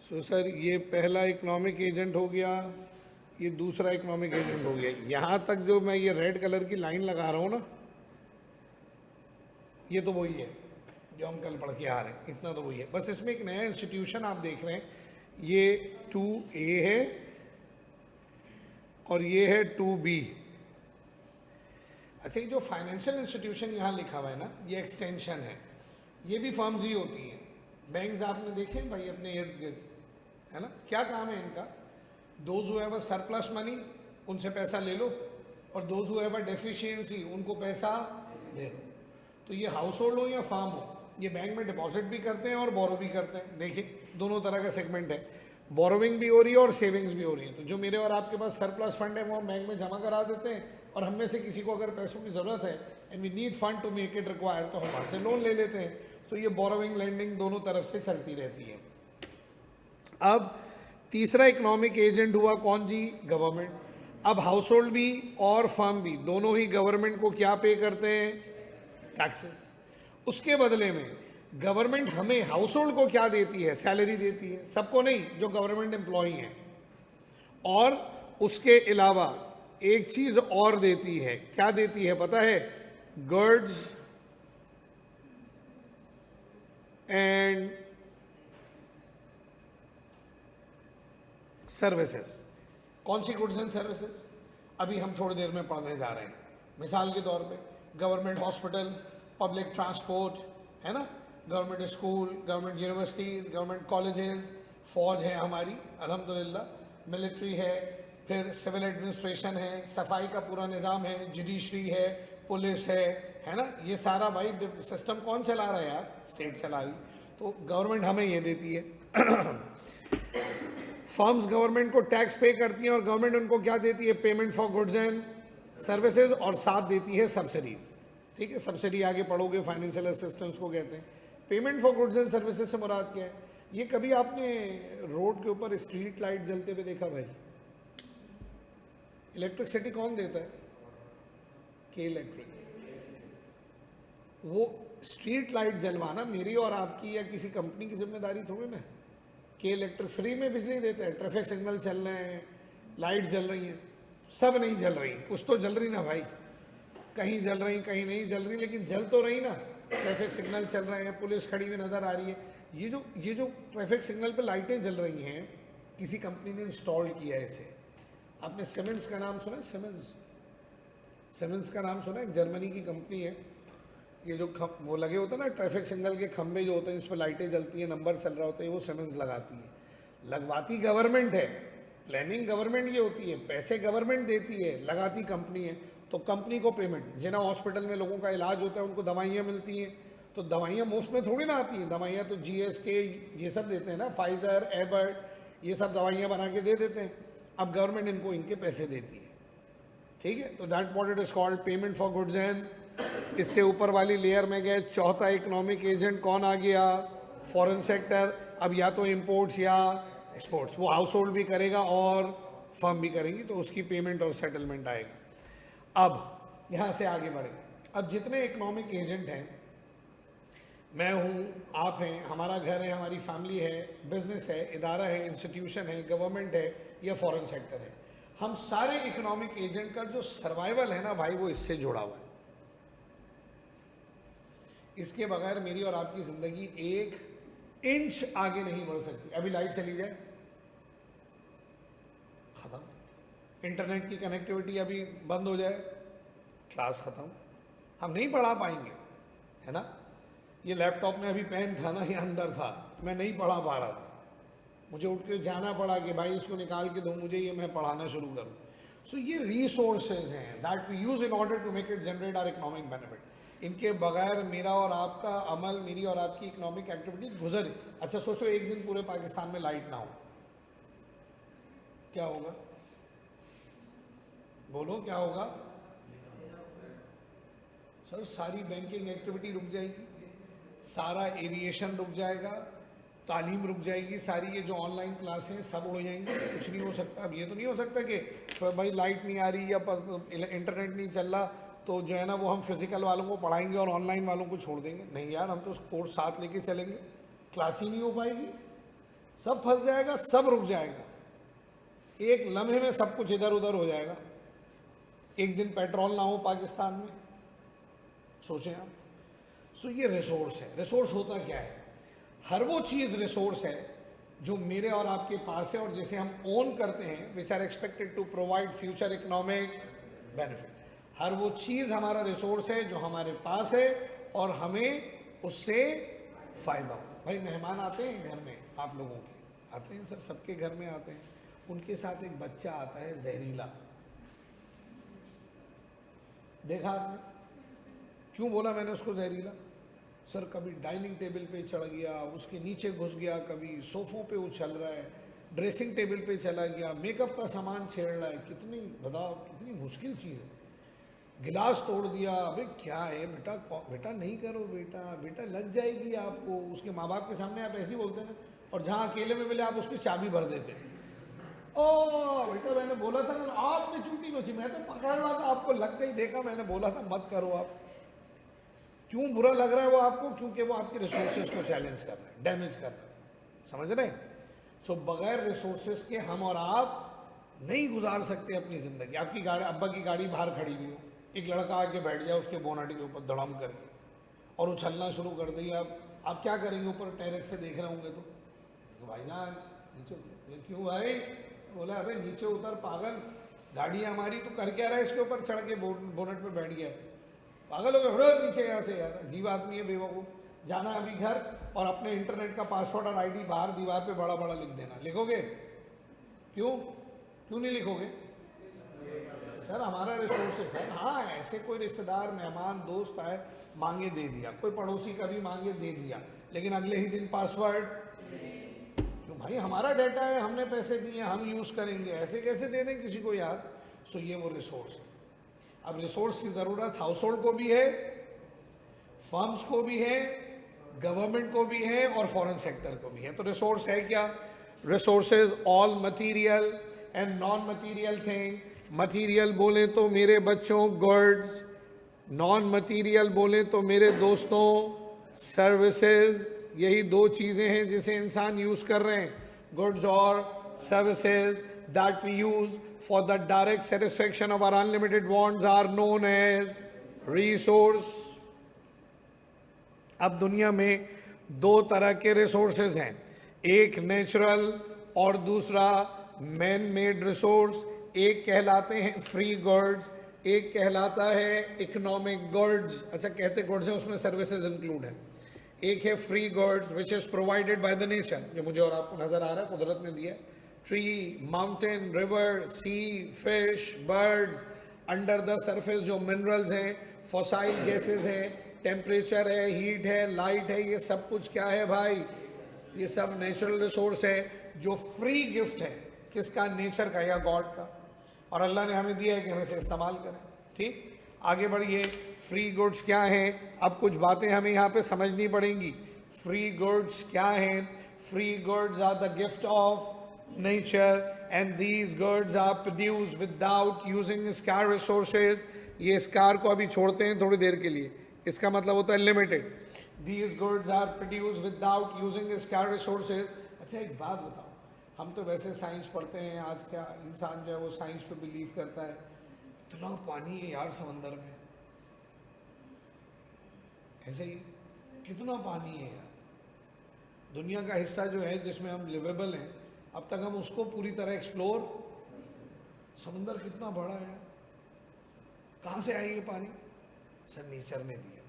So sir ये पहला economic agent हो गया, ये दूसरा इकोनॉमिक एजेंट हो गया। यहाँ तक जो मैं ये रेड कलर की लाइन लगा रहा हूँ ना, ये तो वही है जो हम कल पढ़ के आ रहे हैं, इतना तो वही है। बस इसमें एक नया इंस्टीट्यूशन आप देख रहे हैं, ये 2A है और ये है 2B। अच्छा, ये जो फाइनेंशियल इंस्टीट्यूशन यहाँ लिखा हुआ है ना, ये एक्सटेंशन है, ये भी फर्म्स ही होती हैं। बैंक्स आपने देखे हैं भाई अपने इर्द गिर्द, है ना? क्या काम है इनका? Those who have a surplus money, उनसे पैसा ले लो, और those who have a deficiency, उनको पैसा दे दो। तो ये हाउस होल्ड हो या फार्म हो, ये बैंक में डिपॉजिट भी करते हैं और बोरो भी करते हैं। देखिए दोनों तरह का सेगमेंट है, बोरोविंग भी हो रही है और सेविंग्स भी हो रही है। तो जो मेरे और आपके पास सरप्लस फंड है वो हम बैंक में जमा करा देते हैं, और हम में से किसी को अगर पैसों की ज़रूरत है and we need fund to make it require, तो हम वहाँ से लोन ले लेते हैं। तो ये बोरोविंग लेंडिंग दोनों तरफ से चलती रहती है। अब तीसरा इकोनॉमिक एजेंट हुआ कौन जी? गवर्नमेंट। अब हाउस होल्ड भी और फर्म भी दोनों ही गवर्नमेंट को क्या पे करते हैं? टैक्सेस। उसके बदले में गवर्नमेंट हमें हाउस होल्ड को क्या देती है? सैलरी देती है, सबको नहीं, जो गवर्नमेंट एम्प्लॉई हैं। और उसके अलावा एक चीज और देती है, क्या देती है पता है? Goods and services. कौन सी गुड्स एंड सर्विसेज? अभी हम थोड़ी देर में पढ़ने जा रहे हैं। मिसाल के तौर पे गवर्नमेंट हॉस्पिटल, पब्लिक ट्रांसपोर्ट, है ना, government school, government universities, government colleges, फौज है हमारी अल्हम्दुलिल्लाह, मिलिट्री है, फिर सिविल एडमिनिस्ट्रेशन है, सफाई का पूरा निज़ाम है, जुडिशरी है, पुलिस है ना। ये सारा भाई सिस्टम कौन चला रहा है यार? स्टेट चला रही। तो गवर्नमेंट हमें ये देती है। फर्म्स गवर्नमेंट को टैक्स पे करती हैं और गवर्नमेंट उनको क्या देती है? Payment for goods and services, और साथ देती है सब्सिडीज। ठीक है, सब्सिडी आगे पढ़ोगे, फाइनेंशियल असिस्टेंस को कहते हैं। Payment for goods and services से मुराद क्या है? ये कभी आपने रोड के ऊपर स्ट्रीट लाइट जलते हुए देखा भाई? इलेक्ट्रिसिटी कौन देता है? के इलेक्ट्रिक। वो स्ट्रीट लाइट जलवाना मेरी और आपकी या किसी कंपनी की जिम्मेदारी थोड़ी ना। के इलेक्ट्रिक फ्री में बिजली देता है। ट्रैफिक सिग्नल चल रहे हैं, लाइट जल रही हैं, सब नहीं जल रही, कुछ तो जल रही ना भाई। कहीं जल रही, कहीं नहीं जल रही, लेकिन जल तो रही ना। ट्रैफिक सिग्नल चल रहे हैं, पुलिस खड़ी हुई नज़र आ रही है। ये जो ट्रैफिक सिग्नल पे लाइटें जल रही हैं, किसी कंपनी ने इंस्टॉल किया है इसे। आपने सीमेंस का नाम सुना है? सीमेंस का नाम सुना है? एक जर्मनी की कंपनी है। ये जो वो लगे होते हैं ना ट्रैफिक सिग्नल के खंभे जो होते हैं, इस पर लाइटें जलती हैं, नंबर चल रहा होता है, वो सीमेंस लगाती है। लगवाती गवर्नमेंट है, प्लानिंग गवर्नमेंट की होती है, पैसे गवर्नमेंट देती है, लगाती कंपनी है। तो कंपनी को पेमेंट, जिना हॉस्पिटल में लोगों का इलाज होता है उनको दवाइयाँ मिलती हैं, तो दवाइयाँ मुफ्त में थोड़ी ना आती हैं। दवाइयाँ तो GSK ये सब देते हैं ना, फाइजर, एबर्ट, ये सब दवाइयाँ बना के दे देते हैं। अब गवर्नमेंट इनको इनके पैसे देती है। ठीक है, तो that what it is called payment for goods and. इससे ऊपर वाली लेयर में गए, चौथा इकोनॉमिक एजेंट कौन आ गया? Foreign sector. अब या तो इंपोर्ट्स या एक्सपोर्ट्स, वो हाउस होल्ड भी करेगा और फर्म भी करेंगी, तो उसकी पेमेंट और सेटलमेंट आएगा। अब यहाँ से आगे बढ़े। अब जितने इकोनॉमिक एजेंट हैं, मैं हूँ, आप हैं, हमारा घर है, हमारी फैमिली है, बिजनेस है, इदारा है, इंस्टीट्यूशन है, गवर्नमेंट है या फॉरेन सेक्टर है, हम सारे इकोनॉमिक एजेंट का जो सर्वाइवल है ना भाई, वो इससे जुड़ा हुआ है। इसके बगैर मेरी और आपकी जिंदगी एक इंच आगे नहीं बढ़ सकती। अभी लाइट चली जाए, खत्म। इंटरनेट की कनेक्टिविटी अभी बंद हो जाए, क्लास खत्म, हम नहीं पढ़ा पाएंगे, है ना। ये लैपटॉप में अभी पेन था ना, ये अंदर था, मैं नहीं पढ़ा पा रहा था, मुझे उठ के जाना पड़ा कि भाई इसको निकाल के दो मुझे, ये मैं पढ़ाना शुरू करूँ। सो ये रिसोर्सेज हैं that we use in order to make it generate our economic benefit. इनके बगैर मेरा और आपका अमल, मेरी और आपकी इकोनॉमिक एक्टिविटी गुजर। अच्छा सोचो, एक दिन पूरे पाकिस्तान में लाइट ना हो, क्या होगा? बोलो क्या होगा? सर सारी बैंकिंग एक्टिविटी रुक जाएगी, सारा एविएशन रुक जाएगा, तालीम रुक जाएगी, सारी ये जो ऑनलाइन क्लासें सब उड़ जाएंगी, कुछ नहीं हो सकता। अब ये तो नहीं हो सकता कि भाई लाइट नहीं आ रही या इंटरनेट नहीं चल रहा तो जो है ना वो हम फिजिकल वालों को पढ़ाएंगे और ऑनलाइन वालों को छोड़ देंगे। नहीं यार, हम तो कोर्स साथ लेके चलेंगे, क्लास ही नहीं हो पाएगी। सब फंस जाएगा, सब रुक जाएगा, एक लम्हे में सब कुछ इधर उधर हो जाएगा। एक दिन पेट्रोल ना हो पाकिस्तान में, सोचें आप। सो ये रिसोर्स है। रिसोर्स होता क्या है? हर वो चीज़ रिसोर्स है जो मेरे और आपके पास है और जिसे हम ओन करते हैं, which are expected to provide future economic benefit. हर वो चीज़ हमारा रिसोर्स है जो हमारे पास है और हमें उससे फ़ायदा हो। भाई मेहमान आते हैं घर में, आप लोगों के आते हैं, सर सबके घर में आते हैं, उनके साथ एक बच्चा आता है जहरीला, देखा आपने? क्यों बोला मैंने उसको जहरीला? सर कभी डाइनिंग टेबल पे चढ़ गया, उसके नीचे घुस गया, कभी सोफों पे उछल रहा है, ड्रेसिंग टेबल पे चला गया, मेकअप का सामान छेड़ रहा है। कितनी बताओ, कितनी मुश्किल चीज़ है। गिलास तोड़ दिया, अबे क्या है बेटा, बेटा नहीं करो बेटा, बेटा लग जाएगी आपको। उसके माँ बाप के सामने आप ऐसे ही बोलते हैं ना, और जहाँ अकेले में मिले आप उसकी चाबी भर देते हैं। ओ बेटा मैंने बोला था ना, आपने चूटी नोची, मैं तो पकड़ रहा था, आपको लग गई, देखा मैंने बोला था मत करो आप। क्यों बुरा लग रहा है वो आपको? क्योंकि वो आपके रिसोर्सेज को चैलेंज कर रहा है, डैमेज कर रहा है, समझ रहे हैं? सो बगैर रिसोर्सेज के हम और आप नहीं गुजार सकते अपनी ज़िंदगी। आपकी गाड़ी, अब्बा की गाड़ी बाहर खड़ी हुई हो, एक लड़का आके बैठ गया उसके बोनट के ऊपर धड़ाम करके और उछलना शुरू कर दिया, आप क्या करेंगे? ऊपर टेरेस से देख रहे होंगे तो भाईजान नीचे उतर। क्यों भाई? बोला अबे नीचे उतर पागल, गाड़ी है हमारी, तो कर क्या रहा है इसके ऊपर चढ़ के? बोनट पे बैठ गया, पागल हो गए नीचे यहाँ से। यार अजीब आदमी है, बेवकूफ़। जाना अभी घर और अपने इंटरनेट का पासवर्ड और आईडी बाहर दीवार पे बड़ा बड़ा लिख देना। लिखोगे? क्यों क्यों नहीं लिखोगे? सर हमारा रिसोर्सेज है। हाँ, ऐसे कोई रिश्तेदार, मेहमान, दोस्त आए, मांगे दे दिया, कोई पड़ोसी का भी मांगे दे दिया, लेकिन अगले ही दिन पासवर्ड। क्यों भाई? हमारा डाटा है, हमने पैसे दिए, हम यूज़ करेंगे, ऐसे कैसे दे दें किसी को यार? सो ये वो रिसोर्स है। अब रिसोर्स की ज़रूरत हाउस होल्ड को भी है, फर्म्स को भी है, गवर्नमेंट को भी है और फॉरेन सेक्टर को भी है। तो रिसोर्स है क्या? Resources all material and non material thing. Material बोले तो मेरे बच्चों गुड्स, नॉन मटीरियल बोले तो मेरे दोस्तों सर्विसेज। यही दो चीज़ें हैं जिसे इंसान यूज़ कर रहे हैं, गुड्स और services, that we use for the direct satisfaction of our unlimited wants are known as resource. अब दुनिया में दो तरह के रिसोर्सेज हैं, एक नेचुरल और दूसरा मैन मेड रिसोर्स। एक कहलाते हैं फ्री गुड्स, एक कहलाता है इकोनॉमिक गुड्स। अच्छा, कहते गुड्स हैं, उसमें सर्विसेज इंक्लूड है। एक है free goods which is provided by the nature, जो मुझे और आपको नज़र आ रहा है, कुदरत ने दिया है। Tree, mountain, river, sea, fish, birds, under the surface जो मिनरल्स हैं, फॉसाइल गैसेस हैं, टेम्परेचर है, हीट है, लाइट है, ये सब कुछ क्या है भाई? ये सब नेचुरल रिसोर्स है जो फ्री गिफ्ट है। किसका? नेचर का या गॉड का। और अल्लाह ने हमें दिया है कि हम इसे इस्तेमाल करें। ठीक, आगे बढ़िए। फ्री गुड्स क्या हैं? अब कुछ बातें हमें यहाँ पे समझनी पड़ेंगी। फ्री गुड्स क्या हैं? Free goods are the gift of nature and these goods are produced without using scarce resources. ये स्कार को अभी छोड़ते हैं थोड़ी देर के लिए, इसका मतलब होता है limited. These goods are produced without using scarce resources. अच्छा एक बात बताओ, हम तो वैसे साइंस पढ़ते हैं, आज क्या इंसान जो है वो साइंस पे बिलीव करता है। इतना पानी है यार समंदर में, ऐसे ही कितना पानी है यार। दुनिया का हिस्सा जो है जिसमें हम लिवेबल हैं, अब तक हम उसको पूरी तरह एक्सप्लोर। समंदर कितना बड़ा है, कहाँ से आई ये पानी? सर नेचर ने दिया।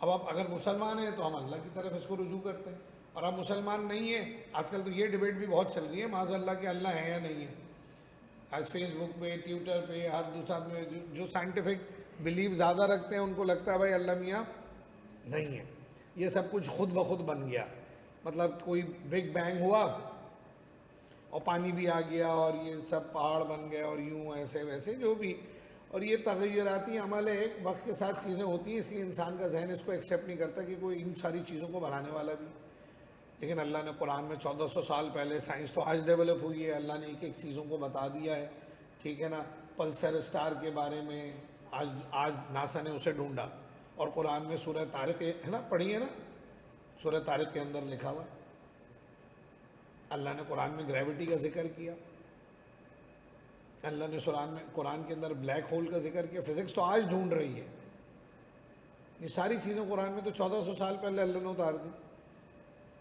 अब आप अगर मुसलमान हैं तो हम अल्लाह की तरफ इसको रुजू करते हैं, और आप मुसलमान नहीं है, आजकल तो ये डिबेट भी बहुत चल रही है माज़अल्लाह कि अल्लाह है या नहीं है। आज फेसबुक पे, ट्विटर पे, हर दूसरा में जो साइंटिफिक बिलीव ज़्यादा रखते हैं उनको लगता है भाई अल्लाह मियाँ नहीं है, ये सब कुछ खुद ब खुद बन गया। मतलब कोई बिग बैंग हुआ और पानी भी आ गया और ये सब पहाड़ बन गए और यूं ऐसे वैसे जो भी, और ये तग़य्युराती अमल है, एक वक्त के साथ चीज़ें होती हैं, इसलिए इंसान का जहन इसको एक्सेप्ट नहीं करता कि कोई इन सारी चीज़ों को बनाने वाला भी। लेकिन अल्लाह ने कुरान में 1400 साल पहले, साइंस तो आज डेवलप हुई है, अल्लाह ने एक एक चीज़ों को बता दिया है। ठीक है ना? पल्सर स्टार के बारे में आज नासा ने उसे ढूंढा, और कुरान में सूरह तारिक है ना, पढ़ी है ना, सूरह तारिक के अंदर लिखा हुआ अल्लाह ने कुरान में ग्रेविटी का जिक्र किया, अल्लाह ने कुरान के अंदर ब्लैक होल का जिक्र किया। फिजिक्स तो आज ढूंढ रही है ये सारी चीज़ें, कुरान में तो 1400 साल पहले अल्लाह ने उतार दी।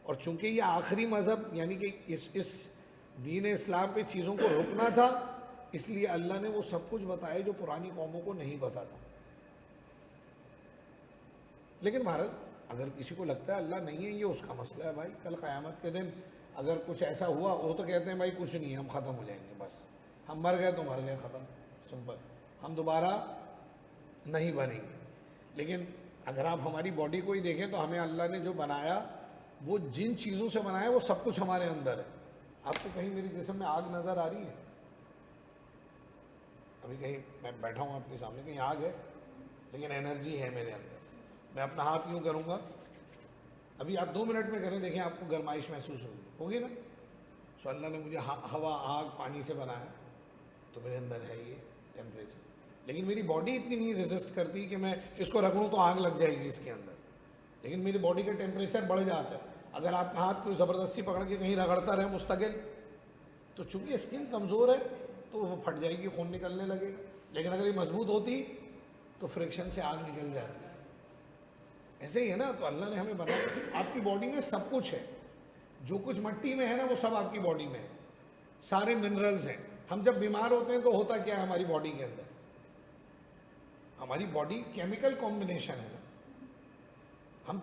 और चूंकि ये आखिरी मज़हब यानी कि इस दीन इस्लाम पे चीज़ों को रुकना था, इसलिए अल्लाह ने वो सब कुछ बताया जो पुरानी कौमों को नहीं पता था। लेकिन भारत, अगर किसी को लगता है अल्लाह नहीं है, ये उसका मसला है भाई। कल क़यामत के दिन अगर कुछ ऐसा हुआ, वो तो कहते हैं भाई कुछ नहीं है, हम ख़त्म हो जाएंगे, बस हम मर गए तो मर गए, ख़त्म, सिंपल, हम दोबारा नहीं बनेंगे। लेकिन अगर आप हमारी बॉडी को ही देखें तो हमें अल्लाह ने जो बनाया, वो जिन चीज़ों से बनाया वो सब कुछ हमारे अंदर है। आपको कहीं मेरे जिस्म में आग नज़र आ रही है? अभी कहीं मैं बैठा हूँ आपके सामने, कहीं आग है, लेकिन एनर्जी है मेरे अंदर। मैं अपना हाथ यूँ करूँगा, अभी आप 2 मिनट में करें, देखें आपको गर्माइश महसूस होगी ना। सो अल्लाह ने मुझे हवा, आग, पानी से बनाया, तो मेरे अंदर है ये टेम्परेचर। लेकिन मेरी बॉडी इतनी नहीं रेजिस्ट करती कि मैं इसको रख लूँ तो आग लग जाएगी इसके अंदर, लेकिन मेरी बॉडी का टेम्परेचर बढ़ जाता है। अगर आपका हाथ कोई ज़बरदस्ती पकड़ के कहीं रगड़ता रहे मुस्तकिल, तो चूंकि स्किन कमज़ोर है तो वो फट जाएगी, खून निकलने लगेगा। लेकिन अगर ये मजबूत होती तो फ्रिक्शन से आग निकल जाती। ऐसे ही है ना, तो अल्लाह ने हमें बनाया। आपकी बॉडी में सब कुछ है, जो कुछ मिट्टी में है ना वो सब आपकी बॉडी में है, सारे मिनरल्स हैं। हम जब बीमार होते हैं तो होता क्या है हमारी बॉडी के अंदर? हमारी बॉडी केमिकल कॉम्बिनेशन है ना, हम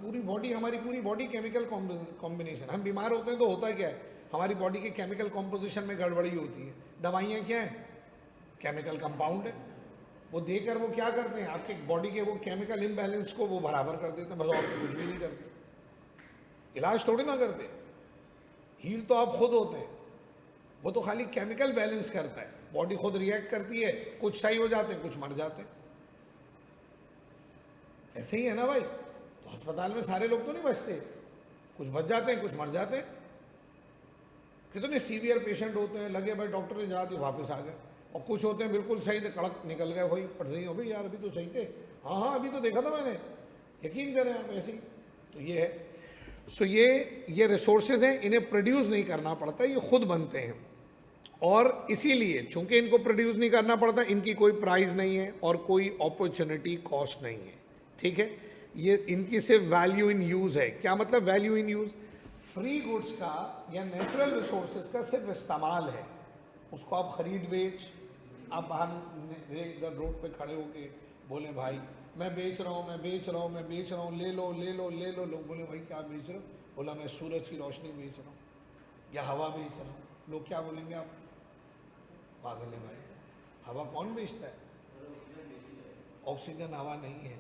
हमारी पूरी बॉडी केमिकल कॉम्बिनेशन। हम बीमार होते हैं तो होता क्या है, हमारी बॉडी के केमिकल कॉम्पोजिशन में गड़बड़ी होती है। दवाइयाँ क्या हैं? केमिकल कंपाउंड है। वो देकर वो क्या करते हैं, आपके बॉडी के वो केमिकल इम्बैलेंस को वो बराबर कर देते हैं, बस और कुछ भी नहीं करते। इलाज थोड़ी ना करते, हील तो आप खुद होते हैं, वो तो खाली केमिकल बैलेंस करता है। बॉडी खुद रिएक्ट करती है, कुछ सही हो जाते हैं, कुछ मर जाते हैं। ऐसे ही है ना भाई। तो अस्पताल में सारे लोग तो नहीं बचते, कुछ बच जाते हैं, कुछ मर जाते हैं। कितने सीवियर पेशेंट होते हैं, लगे भाई डॉक्टर ने जहाँ थे वापस आ गए, और कुछ होते हैं बिल्कुल सही थे, कड़क निकल गए, वही पढ़ रही हो भाई यार अभी तो सही थे, हाँ अभी तो देखा था मैंने, यकीन करें आप। ऐसे ही तो ये है। सो ये रिसोर्सेज हैं, इन्हें प्रोड्यूस नहीं करना पड़ता, ये खुद बनते हैं। और इसीलिए चूंकि इनको प्रोड्यूस नहीं करना पड़ता, इनकी कोई प्राइस नहीं है और कोई अपॉर्चुनिटी कॉस्ट नहीं है, ठीक है। ये इनकी सिर्फ वैल्यू इन यूज़ है। क्या मतलब value in use? Free goods का या नेचुरल रिसोर्सेज का सिर्फ इस्तेमाल है, उसको आप खरीद बेच, आप बाहर इधर रोड पे खड़े होके बोले भाई मैं बेच रहा हूँ, मैं बेच रहा हूँ, मैं बेच रहा हूँ, ले लो ले लो ले लो। लोग बोले भाई क्या बेच रहे हो? बोला मैं सूरज की रोशनी बेच रहा हूँ या हवा बेच रहा हूँ। लोग क्या बोलेंगे? आप पागल है भाई, हवा कौन बेचता है? ऑक्सीजन हवा नहीं है,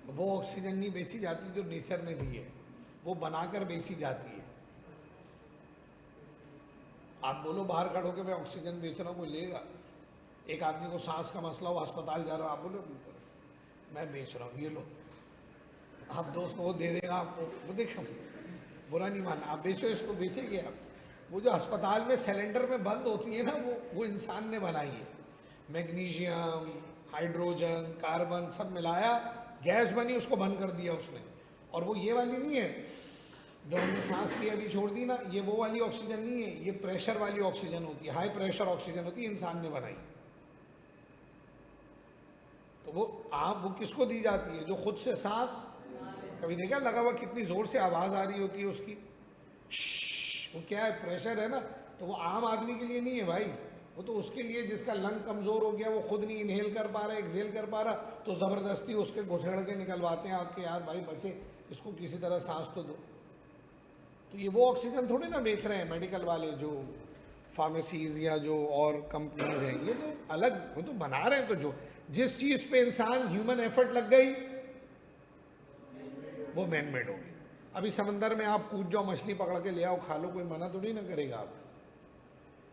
वो ऑक्सीजन नहीं बेची जाती जो नेचर ने दी है, वो बनाकर बेची जाती है। आप बोलो बाहर खड़ो के मैं ऑक्सीजन बेच रहा हूँ, कोई लेगा? एक आदमी को सांस का मसला हो, अस्पताल जा रहा हो, आप बोलो मैं बेच रहा हूँ, ये लो, आप दोस्त को वो दे देगा आपको, वो देखो बुरा नहीं माना, आप बेचो इसको, बेचेंगे आप। वो जो अस्पताल में सिलेंडर में बंद होती है ना, वो इंसान ने बनाई है। मैग्नीशियम, हाइड्रोजन, कार्बन सब मिलाया, गैस बनी, उसको बंद कर दिया उसने। और वो ये वाली नहीं है जो हमने सांस ली अभी छोड़ दी ना, ये वो वाली ऑक्सीजन नहीं है, ये प्रेशर वाली ऑक्सीजन होती है, हाई प्रेशर ऑक्सीजन होती है, इंसान ने बनाई। तो वो किसको दी जाती है? जो खुद से सांस, कभी देखा लगा हुआ कितनी जोर से आवाज आ रही होती है उसकी, वो क्या है? प्रेशर है ना। तो वो आम आदमी के लिए नहीं है भाई, वो तो उसके लिए जिसका लंग कमजोर हो गया, वो खुद नहीं इनहेल कर पा रहा, एक्सहेल कर पा रहा, तो जबरदस्ती उसके घुसेड़ के निकलवाते हैं आपके, यार भाई बचे, इसको किसी तरह सांस तो दो। तो ये वो ऑक्सीजन थोड़ी ना बेच रहे हैं मेडिकल वाले, जो फार्मेसीज या जो और कंपनीज हैं, ये तो अलग, वो तो बना रहे हैं। तो जो जिस चीज़ पे इंसान ह्यूमन एफर्ट लग गई वो मैन मेड होगी। अभी समंदर में आप कूद जाओ, मछली पकड़ के ले आओ, खा लो, कोई मना तो नहीं ना करेगा आप।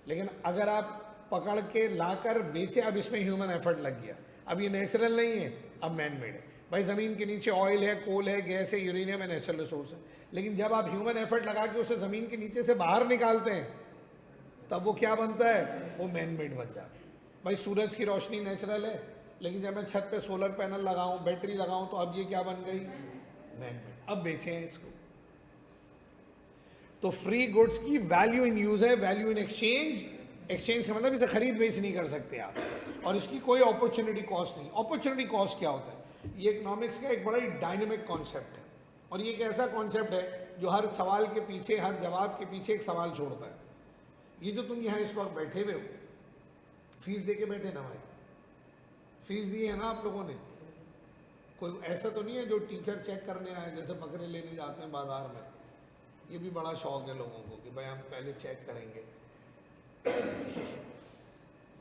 लेकिन अगर आप पकड़ के लाकर बेचे, अब इसमें ह्यूमन एफर्ट लग गया, अब ये नेचुरल नहीं है, अब मैन मेड है। भाई ज़मीन के नीचे ऑयल है, कोल है, गैस है, यूरेनियम है, नेचुरल रिसोर्स है। लेकिन जब आप ह्यूमन एफर्ट लगा के उसे ज़मीन के नीचे से बाहर निकालते हैं, तब वो क्या बनता है? वो मैन मेड बन जाता है। भाई सूरज की रोशनी नेचुरल है, लेकिन जब मैं छत पे सोलर पैनल लगाऊं, बैटरी लगाऊं, तो अब ये क्या बन गई? Man made. अब बेचें इसको। तो फ्री गुड्स की वैल्यू इन यूज है, वैल्यू इन एक्सचेंज। एक्सचेंज का मतलब इसे खरीद बेच नहीं कर सकते आप, और इसकी कोई अपॉर्चुनिटी कॉस्ट नहीं। अपॉर्चुनिटी कॉस्ट क्या होता है? ये इकोनॉमिक्स का एक बड़ा ही डायनेमिक कॉन्सेप्ट है, और ये एक ऐसा कॉन्सेप्ट है जो हर सवाल के पीछे, हर जवाब के पीछे एक सवाल छोड़ता है। ये जो तुम यहाँ इस वक्त बैठे हुए हो, फीस दे के बैठे ना भाई, फीस दी है ना आप लोगों ने? कोई ऐसा तो नहीं है जो टीचर चेक करने आए, जैसे बकरे लेने जाते हैं बाजार में। ये भी बड़ा शौक है लोगों को कि भाई हम पहले चेक करेंगे।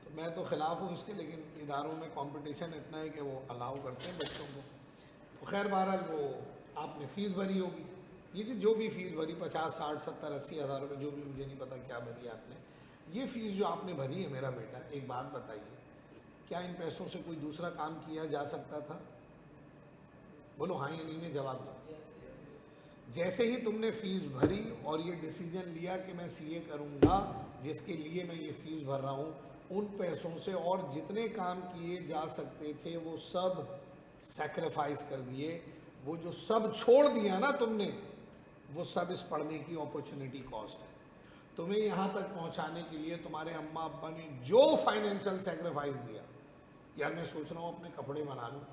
तो मैं तो खिलाफ हूँ इसके, लेकिन इदारों में कंपटीशन इतना है कि वो अलाउ करते हैं बच्चों को। तो खैर बहरहाल वो आपने फ़ीस भरी होगी, ये जो भी फीस भरी 50, 60, 70, 80 हज़ार रुपये, जो भी, मुझे नहीं पता क्या भरी आपने। ये फ़ीस जो आपने भरी है मेरा बेटा, एक बात बताइए, क्या इन पैसों से कोई दूसरा काम किया जा सकता था? बोलो हाँ या नहीं में जवाब दो। जैसे ही तुमने फ़ीस भरी और ये डिसीजन लिया कि मैं सीए करूँगा, जिसके लिए मैं ये फ़ीस भर रहा हूँ, उन पैसों से और जितने काम किए जा सकते थे वो सब सैक्रिफाइस कर दिए। वो जो सब छोड़ दिया ना तुमने, वो सब इस पढ़ने की अपॉर्चुनिटी कॉस्ट है। तुम्हें यहाँ तक पहुँचाने के लिए तुम्हारे अम्मा अब्बा ने जो फाइनेंशियल सैक्रिफाइस दिया। यार मैं सोच रहा हूँ अपने कपड़े बना लूँ।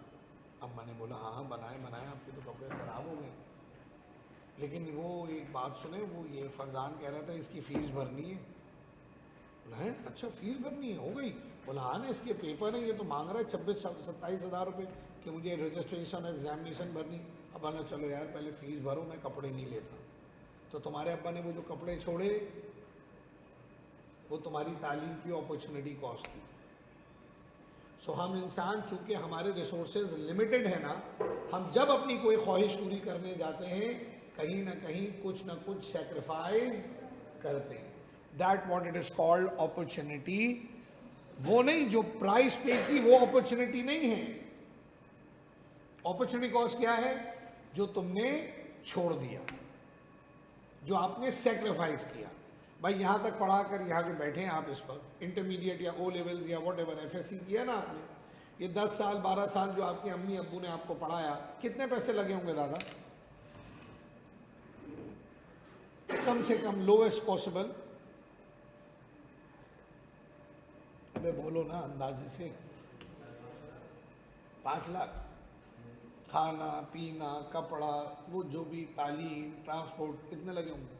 अम्मा ने बोला हाँ हाँ बनाए बनाए, आपके तो कपड़े ख़राब हो गए। लेकिन वो एक बात सुने, वो ये फरजान कह रहा था इसकी फ़ीस भरनी है। बोला है अच्छा फ़ीस भरनी है, हो गई? बोला हाँ ना, इसके पेपर है, ये तो मांग रहा है 26-27 हज़ार रुपये कि मुझे रजिस्ट्रेशन और एग्जामिनेशन भरनी। अब बोला चलो यार पहले फ़ीस भरो, मैं कपड़े नहीं लेता। तो तुम्हारे अब्बा ने वो जो कपड़े छोड़े, वो तुम्हारी तालीम की अपॉर्चुनिटी कॉस्ट थी। सो हम इंसान, चूँकि हमारे रिसोर्सेज लिमिटेड है ना, हम जब अपनी कोई ख्वाहिश पूरी करने जाते हैं, कहीं ना कहीं कुछ ना कुछ सेक्रीफाइस करते हैं। That what it is called opportunity. वो नहीं जो प्राइस पे की, वो अपॉर्चुनिटी नहीं है। अपॉर्चुनिटी कॉस्ट क्या है? जो तुमने छोड़ दिया, जो आपने सेक्रीफाइस किया। भाई यहाँ तक पढ़ा कर यहाँ जो बैठे हैं आप, इस पर इंटरमीडिएट या ओ लेवल्स या वॉट एवर एफएससी किया ना आपने, ये 10 साल 12 साल जो आपके अम्मी अब्बू ने आपको पढ़ाया, कितने पैसे लगे होंगे दादा? कम से कम लोएस्ट पॉसिबल, अबे बोलो ना अंदाजे से, 5 लाख। खाना पीना कपड़ा, वो जो भी, तालीम, ट्रांसपोर्ट, कितने लगे होंगे?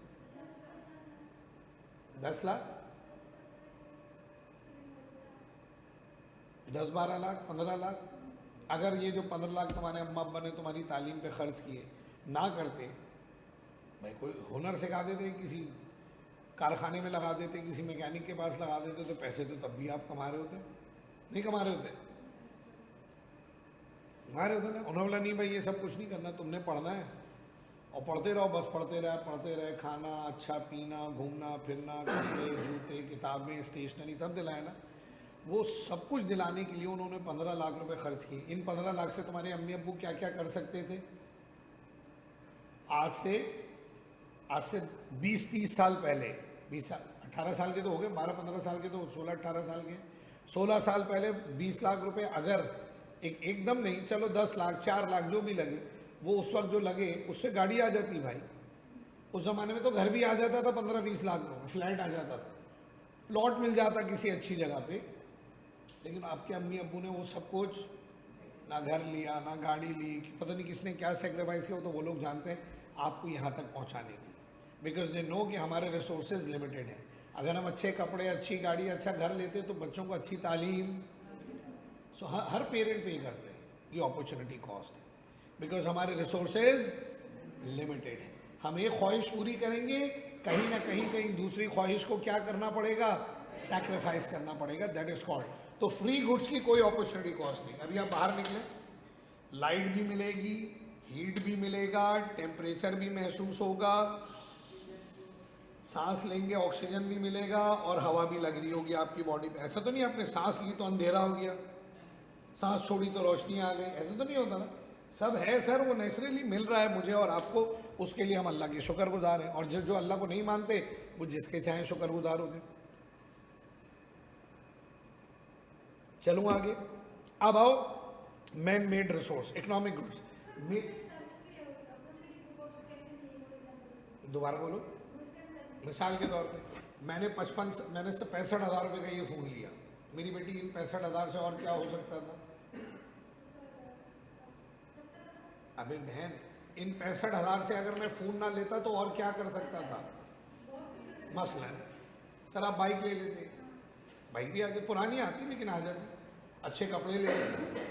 10 लाख, 10-12 लाख, 15 लाख। अगर ये जो 15 लाख तुम्हारे अम्मा अब्बा ने तुम्हारी तालीम पे खर्च किए ना करते, भाई कोई हुनर सिखा देते, किसी कारखाने में लगा देते, किसी मैकेनिक के पास लगा देते, तो पैसे तो तब भी आप कमा रहे होते, नहीं कमा रहे होते? कमा रहे होते ना। उन्होंने बोला नहीं भाई ये सब कुछ नहीं करना, तुमने पढ़ना है और पढ़ते रहो, बस पढ़ते रहे, खाना, अच्छा पीना, घूमना फिरना, कपड़े जूते किताबें स्टेशनरी सब दिलाया ना। वो सब कुछ दिलाने के लिए उन्होंने 15 लाख रुपए खर्च किए। इन 15 लाख से तुम्हारे अम्मी अब्बू क्या क्या कर सकते थे? आज से 20-30 साल पहले, 20 साल, 18 साल के तो हो गए, 12-15 साल के तो 16-18 साल के, 16 साल पहले 20 लाख रुपए अगर एकदम नहीं, चलो 10 लाख 4 लाख जो भी लगे, वो उस वक्त जो लगे उससे गाड़ी आ जाती भाई। उस ज़माने में तो घर भी आ जाता था 15-20 लाख में, फ्लैट आ जाता था, प्लॉट मिल जाता किसी अच्छी जगह पे। लेकिन आपके अम्मी अब्बू ने वो सब कुछ, ना घर लिया ना गाड़ी ली, पता नहीं किसने क्या सेक्रीफाइस किया, तो वो लोग जानते हैं आपको यहाँ तक पहुँचाने के लिए, बिकॉज दे नो कि हमारे रिसोर्सेज लिमिटेड हैं। अगर हम अच्छे कपड़े, अच्छी गाड़ी, अच्छा घर लेते तो बच्चों को अच्छी तालीम, सो हर पेरेंट पे करते हैं। ये अपॉर्चुनिटी कॉस्ट है, बिकॉज हमारे रिसोर्सेज लिमिटेड हैं। हम एक ख्वाहिश पूरी करेंगे, कहीं ना कहीं दूसरी ख्वाहिश को क्या करना पड़ेगा? सैक्रिफाइस करना पड़ेगा। That is called. तो फ्री गुड्स की कोई अपॉर्चुनिटी कॉस्ट नहीं। अभी आप बाहर निकले, लाइट भी मिलेगी, हीट भी मिलेगा, टेम्परेचर भी महसूस होगा, सांस लेंगे ऑक्सीजन भी मिलेगा, और हवा भी लग रही होगी आपकी बॉडी पे। ऐसा तो नहीं आपने सांस ली तो अंधेरा हो गया, सांस छोड़ी तो रोशनी आ गई, ऐसा तो नहीं होता ना। सब है सर, वो नेचुरली मिल रहा है मुझे और आपको, उसके लिए हम अल्लाह के शुक्रगुजार हैं। और जो अल्लाह को नहीं मानते वो जिसके चाहें शुक्रगुजार होते। चलूँ आगे। अब आओ man made resource, economic goods. दोबारा बोलो। मिसाल के तौर पे मैंने 65,000 रुपये का ये फ़ोन लिया, मेरी बेटी इन 65,000 से और क्या हो सकता था? अबे बहन, इन 65,000 से अगर मैं फ़ोन ना लेता तो और क्या कर सकता था? मसलन सर आप बाइक ले लेते, बाइक भी आती, पुरानी आती लेकिन आ जाती, अच्छे कपड़े ले लेते,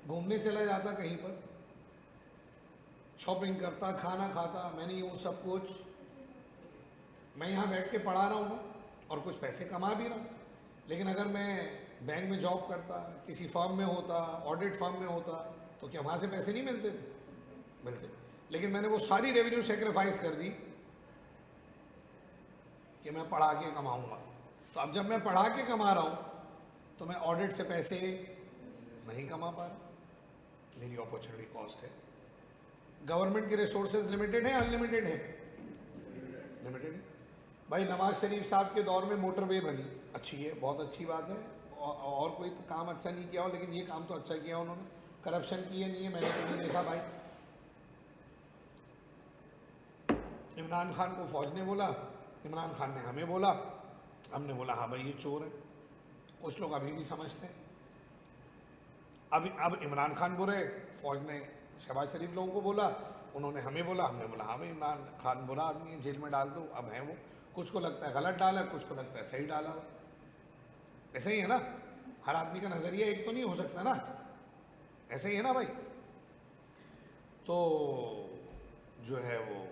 घूमने चला जाता कहीं पर, शॉपिंग करता, खाना खाता। मैंने वो सब कुछ, मैं यहाँ बैठ के पढ़ा रहा हूँ और कुछ पैसे कमा भी रहा हूँ, लेकिन अगर मैं बैंक में जॉब करता, किसी फर्म में होता, ऑडिट फर्म में होता, तो क्या वहाँ से पैसे नहीं मिलते थे? मिलते। लेकिन मैंने वो सारी रेवेन्यू सेक्रीफाइस कर दी कि मैं पढ़ा के कमाऊँगा। तो अब जब मैं पढ़ा के कमा रहा हूँ तो मैं ऑडिट से पैसे नहीं कमा पा रहा, मेरी अपॉर्चुनिटी कॉस्ट है। गवर्नमेंट के रिसोर्सेज लिमिटेड है, अनलिमिटेड है? लिमिटेड है। भाई नवाज शरीफ साहब के दौर में मोटरवे बनी, अच्छी है, बहुत अच्छी बात है, और कोई तो काम अच्छा नहीं किया हो, लेकिन ये काम तो अच्छा किया उन्होंने। करप्शन किए नहीं है, मैंने तो नहीं देखा भाई। इमरान खान को फौज ने बोला, इमरान खान ने हमें बोला, हमने बोला हाँ भाई ये चोर है। कुछ लोग अभी भी समझते हैं। अब इमरान खान बुरे, फौज ने शहबाज शरीफ लोगों को बोला, उन्होंने हमें बोला, हमने बोला हाँ भाई इमरान खान बुरा आदमी है, जेल में डाल दो। अब है वो, कुछ को लगता है गलत डाला, कुछ को लगता है सही डाला। ऐसे ही है ना, हर आदमी का नज़रिया एक तो नहीं हो सकता ना, ऐसे ही है ना भाई। तो जो है वो,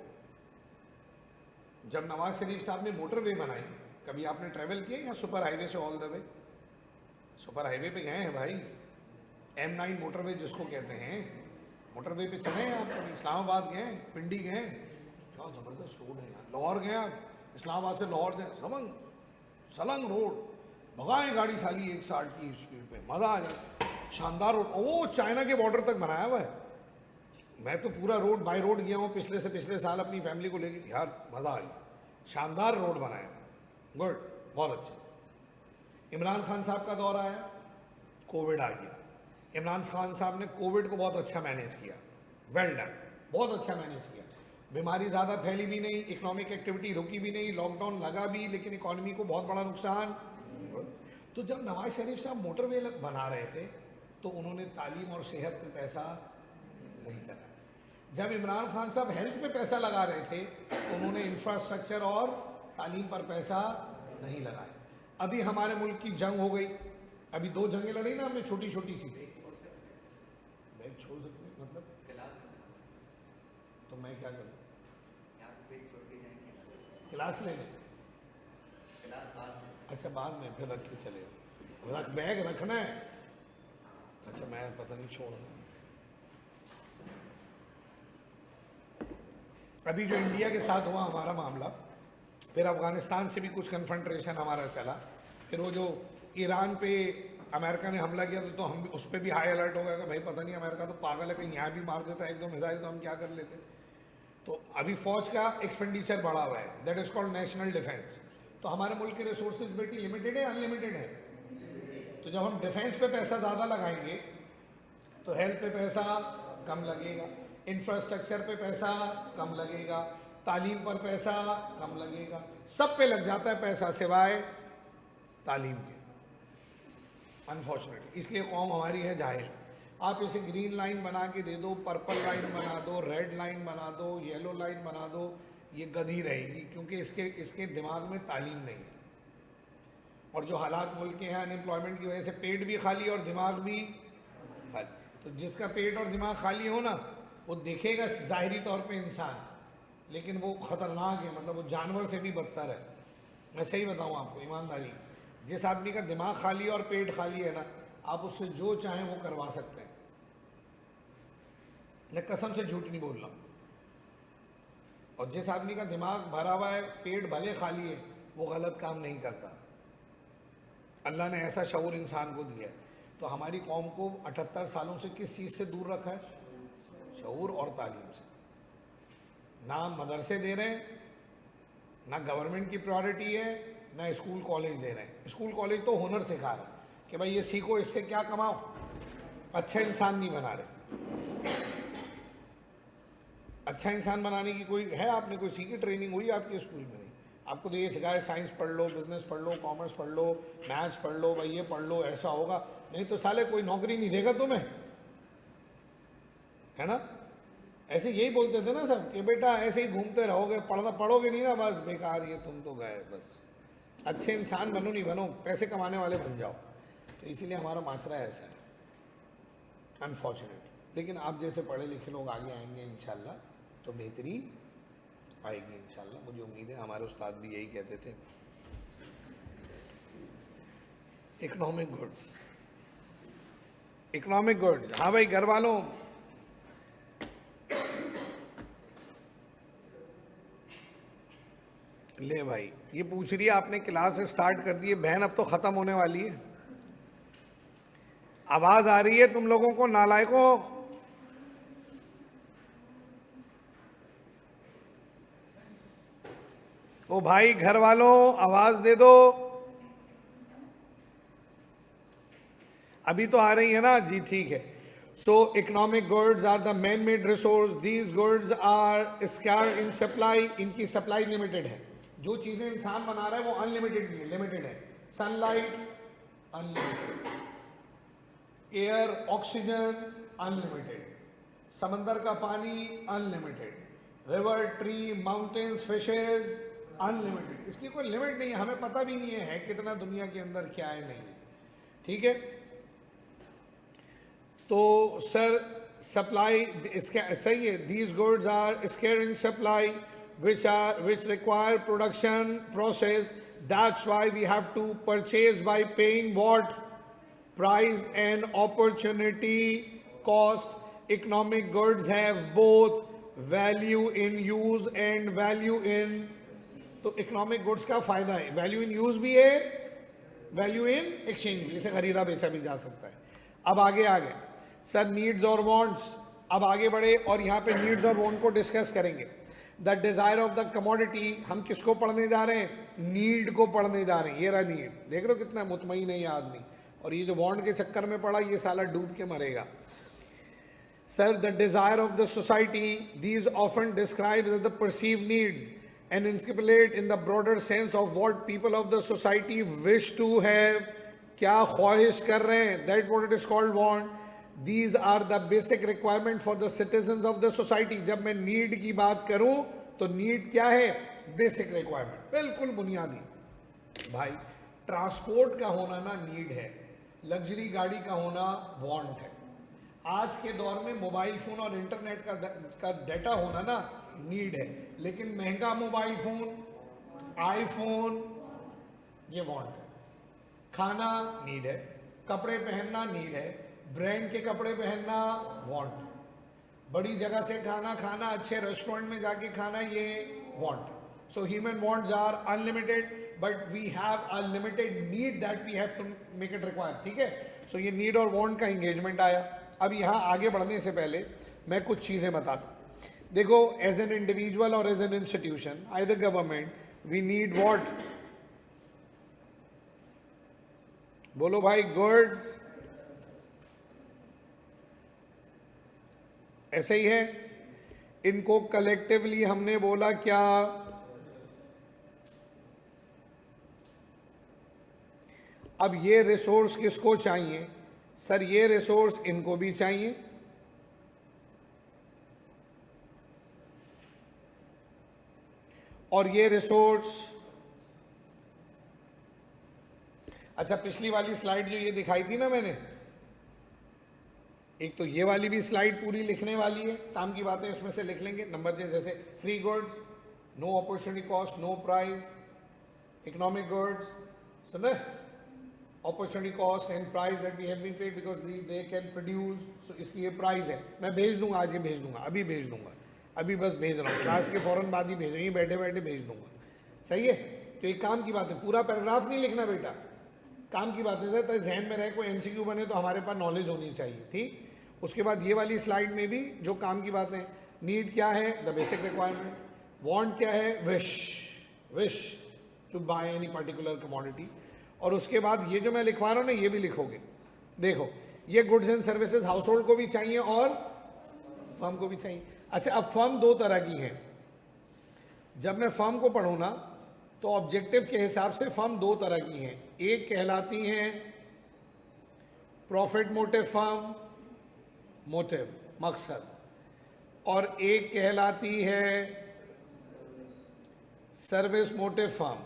जब नवाज शरीफ साहब ने मोटरवे बनाई, कभी आपने ट्रैवल किया या सुपर हाईवे से all the way? Super highway पे गए हैं भाई, M9 मोटरवे जिसको कहते हैं, मोटरवे पे चले हैं आप? कभी इस्लामाबाद गए, पिंडी गए? क्या ज़बरदस्त रोड है यार। लाहौर गए आप, इस्लामाबाद से लाहौर गए, सलंग रोड, भगाएं गाड़ी साली 160 की स्पीड पे, मज़ा आ जाता, शानदार रोड। वो चाइना के बॉर्डर तक बनाया हुआ है। मैं तो पूरा रोड बाय रोड गया हूँ पिछले साल अपनी फैमिली को लेकर, यार मज़ा आ गया, शानदार रोड बनाया, गुड, बहुत अच्छे। इमरान खान साहब का दौर आया, कोविड आ गया, इमरान खान साहब ने कोविड को बहुत अच्छा मैनेज किया, वेल डन, बहुत अच्छा मैनेज किया। बीमारी ज़्यादा फैली भी नहीं, इकोनॉमिक एक्टिविटी रुकी भी नहीं, लॉकडाउन लगा भी, लेकिन इकोनॉमी को बहुत बड़ा नुकसान। तो जब नवाज शरीफ साहब मोटरवे बना रहे थे तो उन्होंने तालीम और सेहत पे पैसा नहीं लगाया। जब इमरान खान साहब हेल्थ पे पैसा लगा रहे थे तो उन्होंने इंफ्रास्ट्रक्चर और तालीम पर पैसा नहीं लगाया। अभी हमारे मुल्क की जंग हो गई, अभी 2 जंगें लड़ी ना हमने, छोटी छोटी सी। बैग छोड़ सकते हैं मतलब तो मैं क्या करूँ? क्लास ले लें? अच्छा बाद में फिर रख के चले, बैग रखना है? अच्छा मैं पता नहीं छोड़। अभी जो इंडिया के साथ हुआ हमारा मामला, फिर अफ़गानिस्तान से भी कुछ कन्फ्रंट्रेशन हमारा चला, फिर वो जो ईरान पे अमेरिका ने हमला किया तो हम उस पर भी हाई अलर्ट हो गया कि भाई पता नहीं अमेरिका तो पागल है, कहीं यहाँ भी मार देता है 1-2 मिसाइल, तो हम क्या कर लेते। तो अभी फ़ौज का एक्सपेंडिचर बढ़ा हुआ है, that is called national defence. तो हमारे मुल्क के रिसोर्सेज बेटी लिमिटेड है, अनलिमिटेड है? तो जब हम डिफेंस पे पैसा ज़्यादा लगाएंगे तो हेल्थ पे पैसा कम लगेगा, इंफ्रास्ट्रक्चर पे पैसा कम लगेगा, तालीम पर पैसा कम लगेगा, सब पे लग जाता है पैसा सिवाय तालीम के, अनफॉर्चुनेटली। इसलिए कौम हमारी है जाहिल। आप इसे ग्रीन लाइन बना के दे दो, पर्पल लाइन बना दो, रेड लाइन बना दो, येलो लाइन बना दो, ये गधी रहेगी, क्योंकि इसके दिमाग में तालीम नहीं है। और जो हालात मुल्क के हैं अनएम्प्लॉयमेंट की वजह से, पेट भी खाली और दिमाग भी खाली। तो जिसका पेट और दिमाग खाली हो ना, वो देखेगा ज़ाहिरी तौर पे इंसान, लेकिन वो ख़तरनाक है, मतलब वो जानवर से भी बदतर है। मैं सही बताऊँ आपको ईमानदारी, जिस आदमी का दिमाग खाली और पेट खाली है ना, आप उससे जो चाहें वो करवा सकते हैं। मैं कसम से झूठ नहीं बोल रहा। और जिस आदमी का दिमाग भरा हुआ है, पेट भले खाली है, वो गलत काम नहीं करता। अल्लाह ने ऐसा शऊर इंसान को दिया है। तो हमारी कौम को 78 सालों से किस चीज़ से दूर रखा है? शऊर और तालीम से। ना मदरसे दे रहे हैं, ना गवर्नमेंट की प्रायोरिटी है, ना स्कूल कॉलेज दे रहे हैं। स्कूल कॉलेज तो हुनर सिखा रहे हैं कि भाई ये सीखो, इससे क्या कमाओ, अच्छा इंसान नहीं बना रहे। अच्छा इंसान बनाने की कोई है, आपने कोई सीखी, ट्रेनिंग हुई आपके स्कूल में? नहीं। आपको तो ये सिखाया साइंस पढ़ लो, बिजनेस पढ़ लो, कॉमर्स पढ़ लो, मैथ्स पढ़ लो, भाई ये पढ़ लो ऐसा होगा, नहीं तो साले कोई नौकरी नहीं देगा तुम्हें, है ना। ऐसे यही बोलते थे ना सब कि बेटा ऐसे ही घूमते रहोगे, पढ़ोगे नहीं ना, बस बेकार, ये तुम तो गए, बस अच्छे इंसान बनो नहीं बनो, पैसे कमाने वाले बन जाओ। तो इसीलिए हमारा माशरा ऐसा है, अनफॉर्चुनेट। लेकिन आप जैसे पढ़े लिखे लोग आगे आएंगे इंशाल्लाह तो बेहतरी आएगी इंशाल्लाह, मुझे उम्मीद है। हमारे उस्ताद भी यही कहते थे। इकोनॉमिक गुड्स, इकोनॉमिक गुड्स, हाँ भाई घर वालों, ले भाई ये पूछ रही है आपने क्लास स्टार्ट कर दी है बहन, अब तो खत्म होने वाली है। आवाज आ रही है तुम लोगों को नालायकों? ओ भाई घर वालों आवाज दे दो। अभी तो आ रही है ना जी, ठीक है। So economic goods are the man made resource, these goods are scarce in supply, इनकी सप्लाई लिमिटेड है। जो चीजें इंसान बना रहा है वो अनलिमिटेड नहीं है, लिमिटेड है। Sunlight unlimited, air oxygen unlimited, समंदर का पानी unlimited, river tree mountains fishes unlimited, इसकी कोई लिमिट नहीं है। हमें पता भी नहीं है कितना दुनिया के अंदर क्या है नहीं, ठीक है। तो सर सप्लाई सही है, these goods are scarce in supply which require production process, that's why we have to purchase by paying what price and opportunity cost. Economic goods have both value in use and value in, तो economic goods का फायदा है, value in use भी है, value in exchange भी, इसे खरीदा बेचा भी जा सकता है। अब आगे आ गए सर नीड्स और वांट्स, अब आगे बढ़े और यहाँ पे नीड्स और वांट को डिस्कस करेंगे। The desire of the commodity, हम किसको पढ़ने जा रहे हैं? नीड को पढ़ने जा रहे हैं। ये रहा नीड, देख रहे हो कितना मुतमईन है ये आदमी, और ये जो वांट के चक्कर में पड़ा ये साला डूब के मरेगा। Sir the desire of the society, these often describe the perceived needs and interpolate in the broader sense of what people of the society wish to have, क्या ख्वाहिश कर रहे हैं, that what it is called want. These are the basic requirement for the citizens of the society. जब मैं need की बात करूं तो need क्या है? basic requirement, बिल्कुल बुनियादी। भाई ट्रांसपोर्ट का होना ना नीड है, लग्जरी गाड़ी का होना वांट है। आज के दौर में मोबाइल फोन और इंटरनेट का डाटा होना ना नीड है, लेकिन महंगा मोबाइल फोन, आईफोन, ये वांट है। खाना नीड है, कपड़े पहनना नीड है, ब्रांड के कपड़े पहनना वांट है, बड़ी जगह से खाना खाना, अच्छे रेस्टोरेंट में जाके खाना, ये want. So human wants are unlimited but we have a limited need that we have to make it require, ठीक है। सो ये नीड और वांट का एंगेजमेंट आया। अब यहाँ आगे बढ़ने से पहले मैं कुछ चीजें बता दूं। देखो एज एन इंडिविजुअल और as an institution, either government, we need what? बोलो भाई, गुड्स, ऐसे ही है। इनको कलेक्टिवली हमने बोला क्या? अब ये रिसोर्स किसको चाहिए? सर ये रिसोर्स इनको भी चाहिए, और ये रिसोर्स, अच्छा पिछली वाली स्लाइड जो ये दिखाई थी ना मैंने, एक तो ये वाली भी स्लाइड पूरी लिखने वाली है, काम की बातें इसमें से लिख लेंगे। नंबर जैसे free goods, no opportunity cost, no price, economic goods, सुन रहे? Opportunity cost and price that we have been paid because they can produce, so इसकी ये प्राइस है। मैं भेज दूंगा, आज ही भेज दूंगा, अभी भेज दूंगा, अभी बस भेज रहा हूँ, क्लास के फौरन बाद ही भेज, यहीं बैठे बैठे भेज दूंगा, सही है। तो एक काम की बात है, पूरा पैराग्राफ नहीं लिखना बेटा, काम की बात है, तो जहन में रहे, कोई एमसीक्यू बने तो हमारे पास नॉलेज होनी चाहिए, ठीक। उसके बाद ये वाली स्लाइड में भी जो काम की बात है, नीड क्या है? The basic requirement. वांट क्या है? Wish to buy any particular commodity. और उसके बाद ये जो मैं लिखवा रहा हूँ ना, ये भी लिखोगे। देखो ये goods and services house hold को भी चाहिए और फर्म को भी चाहिए। अच्छा अब फर्म दो तरह की है। जब मैं फर्म को पढ़ूँ ना तो ऑब्जेक्टिव के हिसाब से फर्म दो तरह की हैं, एक कहलाती हैं प्रॉफिट मोटिव फर्म, मोटिव मकसद, और एक कहलाती है सर्विस मोटिव फर्म।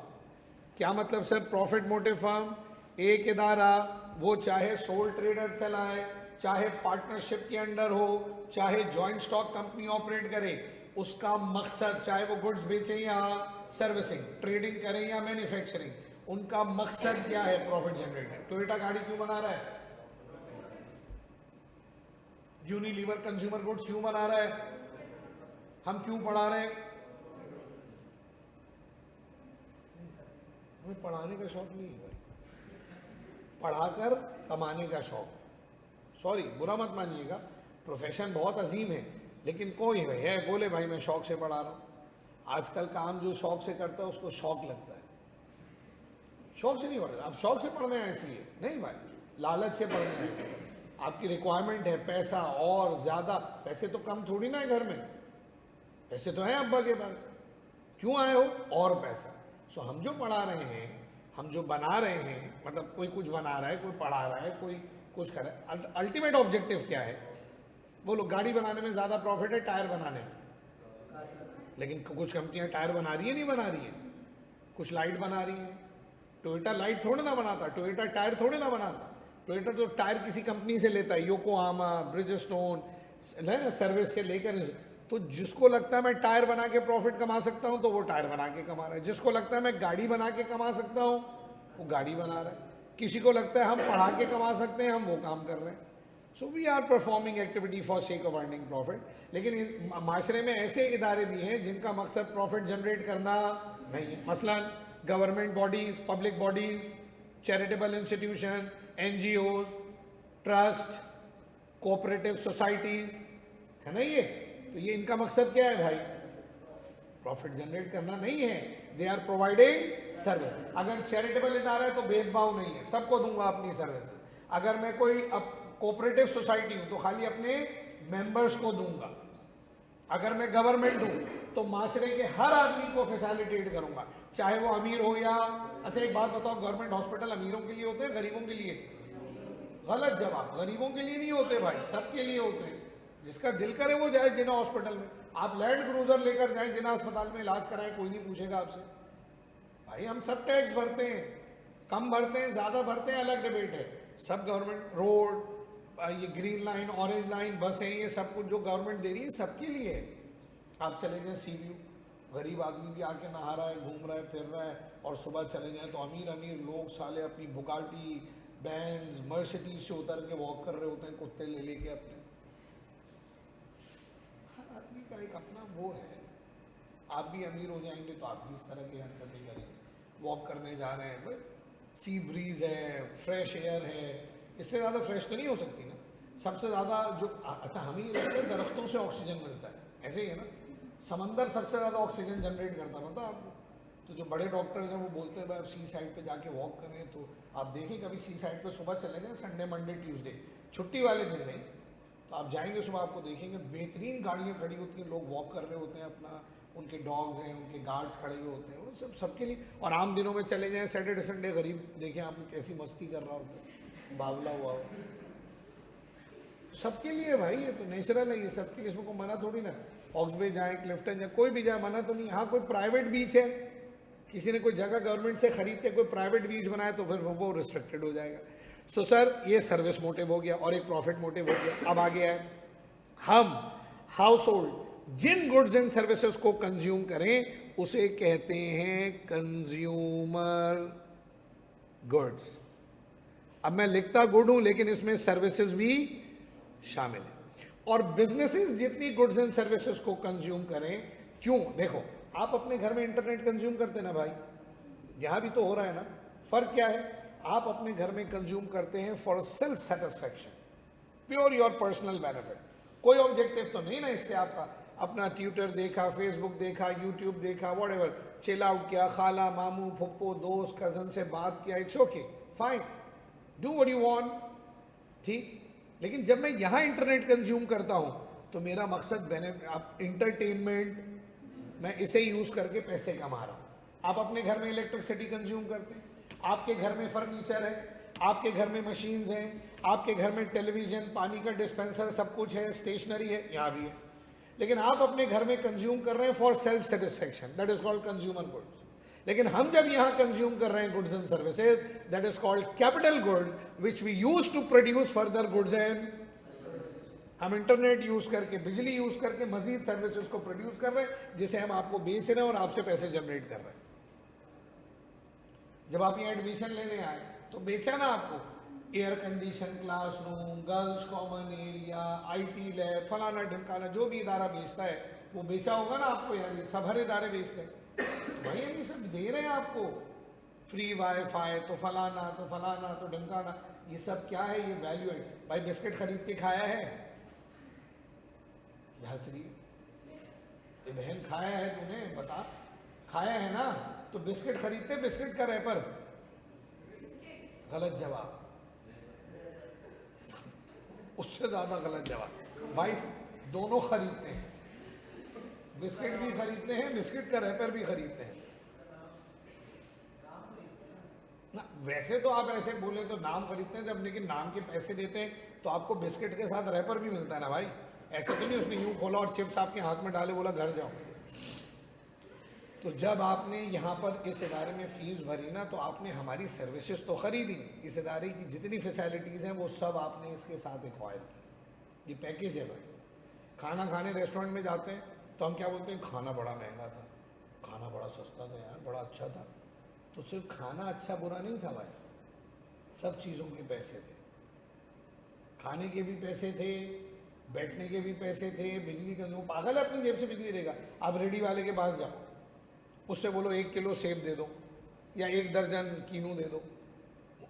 क्या मतलब सर प्रॉफिट मोटिव फर्म? एक इदारा वो चाहे सोल ट्रेडर चलाए, चाहे पार्टनरशिप के अंडर हो, चाहे जॉइंट स्टॉक कंपनी ऑपरेट करे, उसका मकसद चाहे वो गुड्स बेचें या सर्विसिंग, ट्रेडिंग करें या मैन्युफैक्चरिंग, उनका मकसद क्या है? Profit generate. टोयोटा गाड़ी क्यों बना रहा है? यूनिलीवर कंज्यूमर गुड्स क्यों बना रहा है? हम क्यों पढ़ा रहे हैं? हमें पढ़ाने का शौक नहीं है भाई, पढ़ाकर कमाने का शौक। सॉरी, बुरा मत मानिएगा, प्रोफेशन बहुत अजीम है, लेकिन कोई है बोले भाई मैं शौक से पढ़ा रहा हूँ। आजकल काम जो शौक से करता है उसको शौक लगता है, शौक से नहीं पढ़ता। आप शौक से पढ़ने हैं इसलिए नहीं भाई, लालच से पढ़ने हैं। आपकी रिक्वायरमेंट है पैसा और ज़्यादा, पैसे तो कम थोड़ी ना है घर में, पैसे तो हैं अब्बा के पास, क्यों आए हो? और पैसा। सो हम जो पढ़ा रहे हैं, हम जो बना रहे हैं, मतलब कोई कुछ बना रहा है, कोई पढ़ा रहा है, कोई कुछ कर रहा है, अल्टीमेट ऑब्जेक्टिव क्या है? बोलो, गाड़ी बनाने में ज़्यादा प्रॉफिट है टायर बनाने में, लेकिन कुछ कंपनियां टायर बना रही है, नहीं बना रही है, कुछ लाइट बना रही है। टोयोटा लाइट थोड़े ना बनाता, टोयोटा टायर थोड़े ना बनाता। टोयोटा तो टायर किसी कंपनी से लेता है, योकोहामा, ब्रिजस्टोन है ना, सर्विस से लेकर। तो जिसको लगता है मैं टायर बना के प्रॉफिट कमा सकता हूं तो वो टायर बना के कमा रहा है, जिसको लगता है मैं गाड़ी बना के कमा सकता हूं वो गाड़ी बना रहा है, किसी को लगता है हम पढ़ा के कमा सकते हैं, हम वो काम कर रहे हैं। So we are performing activity for sake of earning profit. लेकिन माशरे में ऐसे इदारे भी हैं जिनका मकसद प्रॉफिट जनरेट करना नहीं है, मसलन government bodies, public bodies, charitable institution, NGOs, trust, cooperative societies, है ना ये। तो ये इनका मकसद क्या है भाई? प्रॉफिट जनरेट करना नहीं है, दे आर प्रोवाइडिंग सर्विस। अगर चैरिटेबल इदारा है तो भेदभाव नहीं है, सबको दूंगा अपनी सर्विस। अगर मैं कोई कोऑपरेटिव सोसाइटी हूं तो खाली अपने मेंबर्स को दूंगा। अगर मैं गवर्नमेंट हूं तो माशरे के हर आदमी को फैसिलिटेट करूंगा, चाहे वो अमीर हो या। अच्छा एक बात बताओ, गवर्नमेंट हॉस्पिटल अमीरों के लिए होते हैं गरीबों के लिए? गलत जवाब, गरीबों के लिए नहीं होते भाई, सबके लिए होते हैं। जिसका दिल करे वो जाए जिना हॉस्पिटल में। आप लैंड क्रूजर लेकर जाए जिना अस्पताल में इलाज कराएं, कोई नहीं पूछेगा आपसे। भाई हम सब टैक्स भरते हैं, कम भरते हैं ज़्यादा भरते हैं अलग डिबेट है। सब गवर्नमेंट, रोड, ये ग्रीन लाइन, ऑरेंज लाइन, बसें, ये सब कुछ जो गवर्नमेंट दे रही है सबके लिए है। आप चले जाएं सी व्यू, गरीब आदमी भी आके नहा रहा है, घूम रहा है, फिर रहा है, और सुबह चले जाएं तो अमीर अमीर लोग साले अपनी बुगाटी, बैंस, मर्सिडीज से उतर के वॉक कर रहे होते हैं कुत्ते ले लेके अपने। हर आदमी का एक अपना वो है। आप भी अमीर हो जाएंगे तो आप भी इस तरह की हरकतें करेंगे। वॉक करने जा रहे हैं भाई, सी ब्रीज है, फ्रेश एयर है, इससे ज़्यादा फ्रेश तो नहीं हो सकती ना। सबसे ज़्यादा जो अच्छा हमें ये लगता है दरख्तों से ऑक्सीजन मिलता है, ऐसे ही है ना। समंदर सबसे ज़्यादा ऑक्सीजन जनरेट करता पता है आपको। तो जो बड़े डॉक्टर्स हैं वो बोलते हैं भाई आप सी साइड पे जाके वॉक करें। तो आप देखें कभी सी साइड पे सुबह चले जाएं, संडे मंडे ट्यूसडे, छुट्टी वाले दिन नहीं, तो आप जाएंगे सुबह, आपको देखेंगे बेहतरीन गाड़ियाँ खड़ी होती हैं, लोग वॉक कर रहे होते हैं अपना, उनके डॉग्स हैं, उनके गार्ड्स खड़े हुए होते हैं, वो सब सबके लिए। और आम दिनों में चले जाएँ, सैटरडे संडे, गरीब देखें आप कैसी मस्ती कर रहा होता है, बावला हुआ हो, सबके लिए भाई। ये तो नेचुरल है, ये सबके लिए, इसमें कोई मना थोड़ी ना। ऑक्स बे जाए, क्लिफ्टन जाए, कोई भी जाए, मना तो नहीं। हाँ कोई प्राइवेट बीच है, किसी ने कोई जगह गवर्नमेंट से खरीद के कोई प्राइवेट बीच बनाया तो फिर वो रिस्ट्रिक्टेड हो जाएगा। सो सर ये सर्विस मोटिव हो गया और एक प्रॉफिट मोटिव हो गया। अब आगे है, हम हाउस होल्ड जिन गुड्स एंड सर्विसेज को कंज्यूम करें उसे कहते हैं कंज्यूमर गुड्स। अब मैं लिखता गुड हूं लेकिन इसमें सर्विसेज भी शामिल है। और बिजनेसेस जितनी गुड्स एंड सर्विसेज को कंज्यूम करें, क्यों? देखो आप अपने घर में इंटरनेट कंज्यूम करते ना भाई, यहां भी तो हो रहा है ना। फर्क क्या है? आप अपने घर में कंज्यूम करते हैं for self satisfaction, pure your personal benefit. कोई ऑब्जेक्टिव तो नहीं ना इससे आपका। अपना ट्विटर देखा, फेसबुक देखा, यूट्यूब देखा, व्हाटएवर, चिल आउट किया, खाला मामू फुप्पो दोस्त कजन से बात किया, it's okay fine, do what you want, ठीक। लेकिन जब मैं यहां इंटरनेट कंज्यूम करता हूं तो मेरा मकसद इंटरटेनमेंट, मैं इसे यूज करके पैसे कमा रहा हूं। आप अपने घर में इलेक्ट्रिसिटी कंज्यूम करते हैं, आपके घर में फर्नीचर है, आपके घर में मशीन्स हैं, आपके घर में टेलीविजन, पानी का डिस्पेंसर, सब कुछ है, स्टेशनरी है, यहाँ भी है। लेकिन आप अपने घर में कंज्यूम कर रहे हैं for self satisfaction, that is called consumer goods. लेकिन हम जब यहाँ कंज्यूम कर रहे हैं goods and services, that is called capital goods which we use to produce further goods and. हम इंटरनेट यूज करके, बिजली यूज करके मजीद सर्विसेज को प्रोड्यूस कर रहे हैं, जिसे हम आपको बेच रहे हैं और आपसे पैसे जनरेट कर रहे हैं। जब आप यहाँ एडमिशन लेने आए तो बेचा ना आपको air condition classroom, girls common area, IT lab, फलाना ढिमकाना, जो भी इदारा बेचता है वो बेचा होगा ना आपको। यार ये सब हर इदारे बेचते हैं, तो भाई हम ये सब दे रहे हैं आपको, फ्री वाईफाई, तो फलाना तो ढिमकाना, ये सब क्या है? ये वैल्यू है। भाई बिस्किट खरीद के खाया है? ये बहन खाया है तूने? बता, खाया है ना? तो बिस्किट खरीदते, बिस्किट का रैपर। गलत जवाब, उससे ज्यादा गलत जवाब। भाई दोनों खरीदते हैं, बिस्किट भी खरीदते हैं, बिस्किट का रैपर भी खरीदते हैं ना। वैसे तो आप ऐसे बोले तो नाम खरीदते हैं जब, लेकिन नाम के पैसे देते हैं तो आपको बिस्किट के साथ रैपर भी मिलता है ना भाई। ऐसे तो नहीं उसने यूं खोला और चिप्स आपके हाथ में डाले, बोला घर जाओ। तो जब आपने यहाँ पर इस इदारे में फीस भरी ना, तो आपने हमारी सर्विसेज तो खरीदी, इस इदारे की जितनी फैसिलिटीज़ हैं वो सब आपने इसके साथ एक्वायर की। ये पैकेज है भाई। खाना खाने रेस्टोरेंट में जाते हैं तो हम क्या बोलते हैं? खाना बड़ा महंगा था, खाना बड़ा सस्ता था यार, बड़ा अच्छा था। तो सिर्फ खाना अच्छा बुरा नहीं था भाई, सब चीज़ों के पैसे थे। खाने के भी पैसे थे, बैठने के भी पैसे थे, बिजली का, जो पागल है अपनी जेब से बिजली देगा। आप रेडी वाले के पास जाओ, उससे बोलो 1 किलो सेब दे दो या 1 दर्जन कीनू दे दो,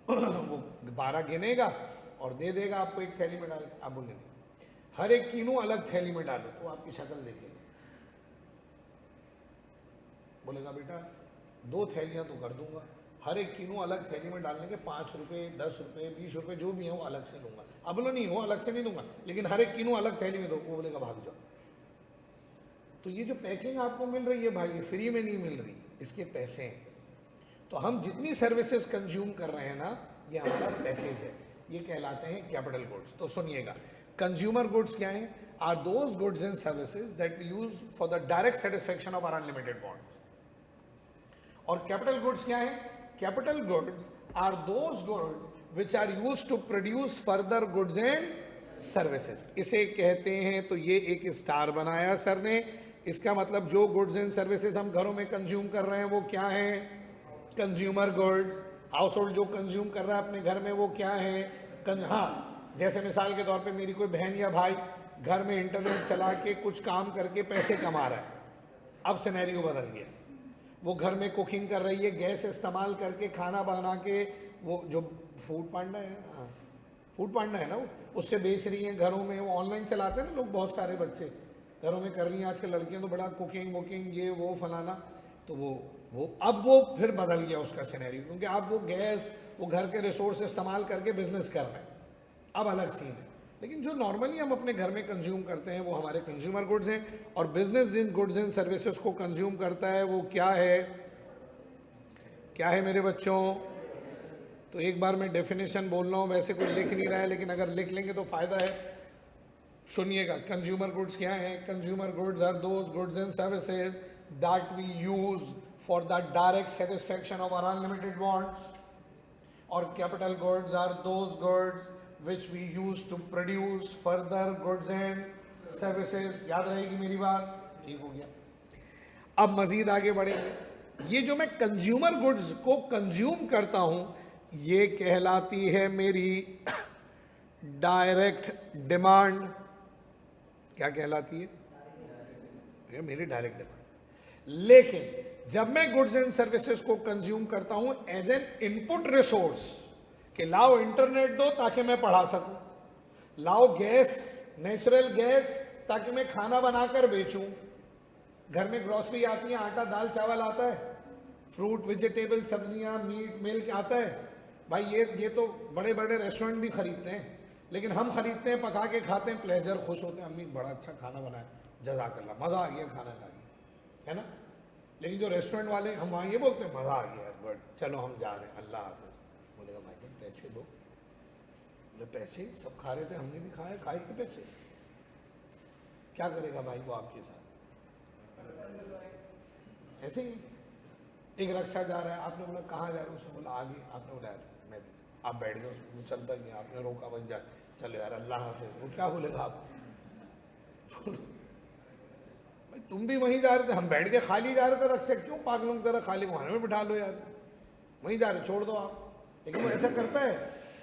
वो 12 गिनेगा और दे देगा आपको एक थैली में डाल। आप बोले नहीं, हर एक कीनू अलग थैली में डालो, तो आपकी शक्ल देखेगा, बोलेगा बेटा 2 थैलियां तो कर दूंगा, हर एक कीनू अलग थैली में डालने के 5 रुपये, 10 रुपये, 20 रुपये जो भी है वो अलग से लूंगा। अब बोलो नहीं, वो अलग से नहीं दूंगा, लेकिन हर एक कीनू अलग थैली में दो। वो बोलेगा भाग जाओ। तो ये जो पैकिंग आपको मिल रही है भाई, ये फ्री में नहीं मिल रही, इसके पैसे हैं। तो हम जितनी सर्विसेज कंज्यूम कर रहे हैं ना, ये हमारा पैकेज है, ये कहलाते हैं कैपिटल गुड्स। तो सुनिएगा, कंज्यूमर गुड्स क्या हैं? Are those goods and services that we use for the direct satisfaction of our unlimited bonds. और कैपिटल गुड्स क्या है? Capital goods are those goods which are use to produce further goods and services. इसे कहते हैं, तो ये एक star बनाया सर ने, इसका मतलब जो गुड्स एंड सर्विसेज हम घरों में कंज्यूम कर रहे हैं वो क्या है? Consumer goods. हाउस होल्ड जो कंज्यूम कर रहा है अपने घर में वो क्या है? हाँ, जैसे मिसाल के तौर पे मेरी कोई बहन या भाई घर में इंटरनेट चला के कुछ काम करके पैसे कमा रहा है। अब सिनेरियो बदल गया, वो घर में कुकिंग कर रही है, गैस इस्तेमाल करके खाना बना के, वो जो फूड पांडा है, हाँ फूड पांडा है ना, वो उससे बेच रही है घरों में। वो ऑनलाइन चलाते हैं ना लोग, बहुत सारे बच्चे घरों में कर रही हैं आजकल लड़कियां, तो बड़ा कुकिंग वुकिंग ये वो फलाना। तो वो अब वो फिर बदल गया उसका सिनेरियो, क्योंकि अब वो गैस, वो घर के रिसोर्स इस्तेमाल करके बिजनेस कर रहे हैं, अब अलग सीन है। लेकिन जो नॉर्मली हम अपने घर में कंज्यूम करते हैं वो हमारे कंज्यूमर गुड्स हैं। और बिजनेस जिन गुड्स एंड सर्विसेज को कंज्यूम करता है वो क्या है? क्या है मेरे बच्चों? तो एक बार मैं डेफिनेशन बोल रहा हूँ, वैसे कोई लिख नहीं रहा है, लेकिन अगर लिख लेंगे तो फायदा है। सुनिएगा, कंज्यूमर गुड्स क्या है? Consumer goods are those goods and services that we use for the direct satisfaction of our unlimited wants. और capital goods are those goods which we use to produce further goods and services। याद रहेगी मेरी बात? ठीक हो गया। अब मजीद आगे बढ़ेंगे। ये जो मैं कंज्यूमर गुड्स को कंज्यूम करता हूं, ये कहलाती है मेरी डायरेक्ट डिमांड। क्या कहलाती है? ये मेरी डायरेक्ट डिमांड। लेकिन जब मैं गुड्स एंड सर्विसेज को कंज्यूम करता हूं एज एन इनपुट रिसोर्स, कि लाओ इंटरनेट दो ताकि मैं पढ़ा सकूं, लाओ गैस, नेचुरल गैस ताकि मैं खाना बनाकर बेचूं, घर में ग्रोसरी आती है, आटा दाल चावल आता है, फ्रूट वेजिटेबल सब्जियां मीट मिल्क आता है। भाई ये तो बड़े बड़े रेस्टोरेंट भी खरीदते हैं, लेकिन हम खरीदते हैं, पका के खाते हैं, प्लेजर, खुश होते हैं, अम्मी बड़ा अच्छा खाना बनाया, जज़ाकल्लाह, मज़ा आ गया खाना खा के, है ना? लेकिन जो रेस्टोरेंट वाले, हम वहाँ ये बोलते हैं मज़ा आ गया बट चलो हम जा रहे हैं, अल्लाह हाफिज़। बोलेगा भाई तुम पैसे दो। बोले पैसे सब खा रहे थे, हमने भी खाया, खाए के पैसे। क्या करेगा भाई वो आपके साथ? ऐसे ही एक रक्षा जा रहा है, आपने बोला कहाँ जा रहे हो, उसने बोला आगे, आपने बोला यार मैं भी, आप बैठ गए, वो चलता नहीं, आपने रोका, बन जा, चलो यार अल्लाह हाफिज़। वो क्या बोलेगा आप? भाई तुम भी वहीं जा रहे थे, हम बैठ के खाली जा रहे थे, रक्षा क्यों पागलों की तरह खाली वहाँ में बिठा लो यार, वहीं जा रहे, छोड़ दो आप। लेकिन वो ऐसा करता है,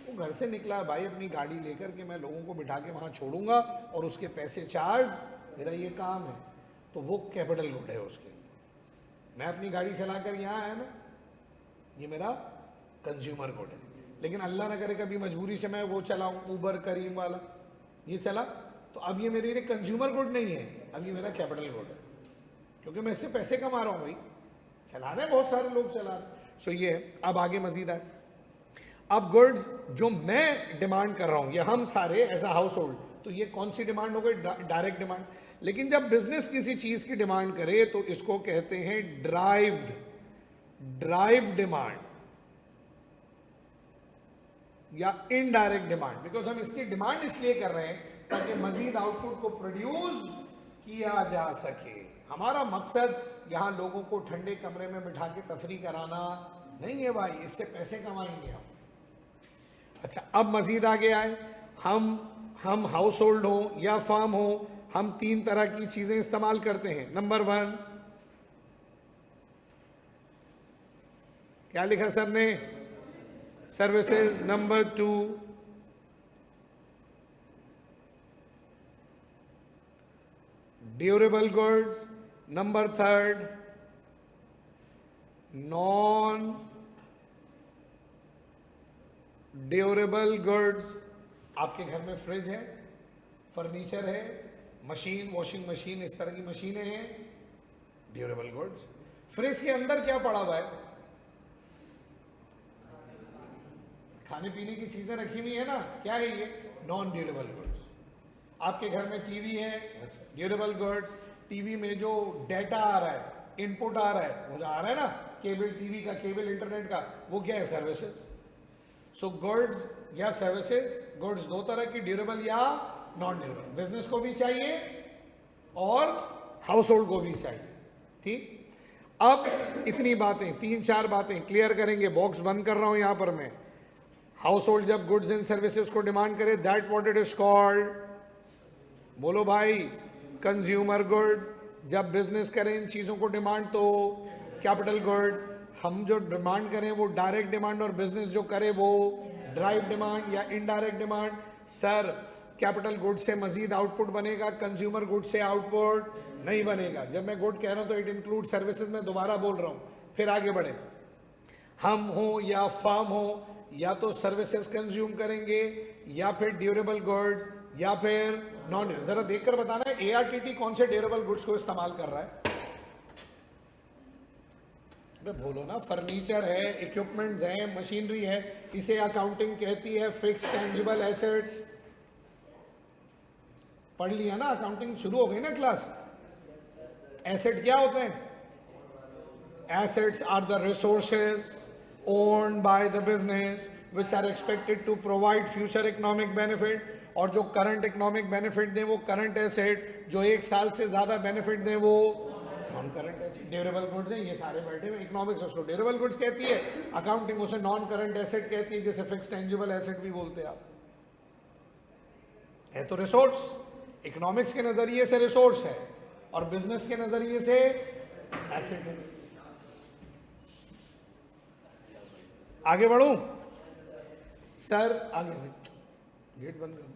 वो घर से निकला है भाई अपनी गाड़ी लेकर के, मैं लोगों को बिठा के वहाँ छोड़ूंगा और उसके पैसे चार्ज, मेरा ये काम है, तो वो कैपिटल गुड है उसके लिए। मैं अपनी गाड़ी चलाकर यहाँ आया ना, ये मेरा कंज्यूमर गुड है। लेकिन अल्लाह ना करे कभी मजबूरी से मैं वो चलाऊँ ऊबर करीम वाला, ये चला, तो अब ये मेरे लिए कंज्यूमर गुड नहीं है, अब ये मेरा कैपिटल गुड है, क्योंकि मैं इससे पैसे कमा रहा हूँ भाई, चला रहे हैं बहुत सारे लोग चला रहे। सो ये है। अब आगे मजीद है, अब गुड्स जो मैं डिमांड कर रहा हूँ, ये हम सारे एज अ हाउस होल्ड, तो ये कौन सी डिमांड हो गई? Direct demand. लेकिन जब बिजनेस किसी चीज की डिमांड करे तो इसको कहते हैं ड्राइव्ड डिमांड या इनडायरेक्ट डिमांड। बिकॉज हम इसकी डिमांड इसलिए कर रहे हैं ताकि मजीद आउटपुट को प्रोड्यूस किया जा सके। हमारा मकसद यहां लोगों को ठंडे कमरे में बिठा के तफरी कराना नहीं है भाई, इससे पैसे कमाएंगे हम। अच्छा, अब मजीद आगे आए, हम हाउस होल्ड हो या फार्म हो, हम 3 तरह की चीजें इस्तेमाल करते हैं। नंबर 1, क्या लिखा सर ने? Services. Number 2, durable goods. Number 3, non durable goods. आपके घर में फ्रिज है, फर्नीचर है, मशीन, वॉशिंग मशीन, इस तरह की मशीनें हैं, ड्यूरेबल गुड्स। फ्रिज के अंदर क्या पड़ा हुआ है? खाने पीने की चीजें रखी हुई है ना, क्या है ये? Non durable goods. आपके घर में टीवी है, ड्यूरेबल गुड्स। टीवी में जो डेटा आ रहा है, इनपुट आ रहा है, वो जो आ रहा है ना, केबल टीवी का, केबल इंटरनेट का, वो क्या है? सर्विसेज। सो गुड्स या सर्विसेज, गुड्स 2 तरह की, ड्यूरेबल या नॉन ड्यूरेबल। बिजनेस को भी चाहिए और हाउस होल्ड को भी चाहिए। ठीक, अब इतनी बातें, 3-4 बातें क्लियर करेंगे। बॉक्स बंद कर रहा हूं यहां पर मैं। हाउस होल्ड जब गुड्स एंड सर्विसेज को डिमांड करे, that what it is called? बोलो भाई, कंज्यूमर गुड्स। जब बिजनेस करें इन चीजों को डिमांड, तो कैपिटल गुड्स। हम जो डिमांड करें वो डायरेक्ट डिमांड, और बिजनेस जो करे वो ड्राइव डिमांड या indirect demand. Sir, capital goods से मजीद आउटपुट बनेगा, कंज्यूमर गुड्स से आउटपुट नहीं बनेगा। जब मैं गुड कह रहा हूं तो इट इंक्लूड सर्विसेज, में दोबारा बोल रहा हूं। फिर आगे बढ़े, हम हो या फार्म हो, या तो सर्विसेज कंज्यूम करेंगे, या फिर ड्यूरेबल गुड्स, या फिर नॉन ड्यूरेबल। जरा देखकर बताना है ARTT कौन से ड्यूरेबल गुड्स को इस्तेमाल कर रहा है? बोलो ना, फर्नीचर है, इक्विपमेंट्स है, मशीनरी है, इसे अकाउंटिंग कहती है फिक्स्ड टेंजिबल एसेट्स। पढ़ लिया ना, अकाउंटिंग शुरू हो गई ना क्लास। एसेट क्या होते हैं? Assets are the resources owned by the business which are expected to provide future economic benefit. और जो करंट इकोनॉमिक बेनिफिट दें वो करंट एसेट, जो 1 साल से ज्यादा बेनिफिट दें वो non current asset. Durable goods हैं ये सारे बैठे हुए। इकोनॉमिक्स उसको ड्यूरेबल गुड्स कहती है, अकाउंटिंग उसे नॉन करंट एसेट कहती है, जैसे फिक्स्ड टेंजिबल एसेट भी बोलते हैं आप। है तो रिसोर्स, इकोनॉमिक्स के नजरिए से रिसोर्स है, और बिजनेस के नजरिए से एसेट है। आगे बढ़ूं सर? आगे गेट बंद कर।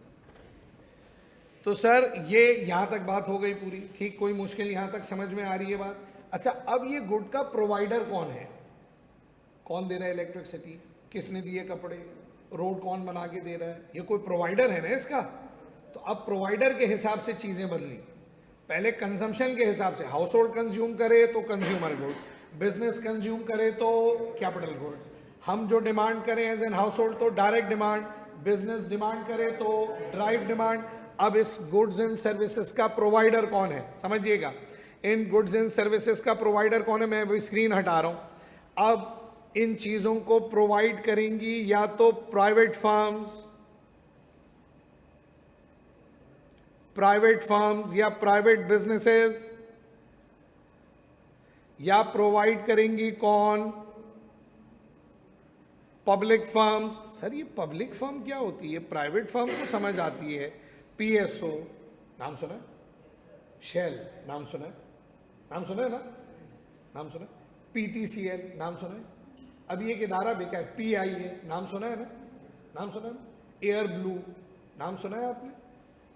तो सर ये यहां तक बात हो गई पूरी, ठीक, कोई मुश्किल यहां तक समझ में आ रही है बात? अच्छा, अब ये गुड का प्रोवाइडर कौन है? कौन दे रहा है इलेक्ट्रिसिटी? किसने दिए कपड़े? रोड कौन बना के दे रहा है? ये कोई प्रोवाइडर है ना इसका। तो अब प्रोवाइडर के हिसाब से चीजें बदली। पहले कंजम्पशन के हिसाब से, हाउस होल्ड कंज्यूम करे तो कंज्यूमर गुड, बिजनेस कंज्यूम करे तो कैपिटल गुड्स। हम जो डिमांड करें एज एन हाउस होल्ड तो डायरेक्ट डिमांड, बिजनेस डिमांड करे तो ड्राइव डिमांड। अब इस गुड्स एंड सर्विसेज का प्रोवाइडर कौन है समझिएगा। इन गुड्स एंड सर्विसेज का प्रोवाइडर कौन है? मैं अभी स्क्रीन हटा रहा हूं। अब इन चीजों को प्रोवाइड करेंगी या तो प्राइवेट फर्म्स या प्राइवेट बिजनेसेस, या प्रोवाइड करेंगी कौन? Public firms. सर ये पब्लिक फर्म क्या होती है? प्राइवेट फर्म तो समझ आती है, पीएसओ नाम सुना है, शेल नाम सुना है, नाम सुना है ना, नाम सुना है, पीटीसीएल नाम सुना है, अभी एक इदारा बिका है पीआईए, नाम सुना है ना, नाम सुना है ना, एयर ब्लू नाम सुना है आपने,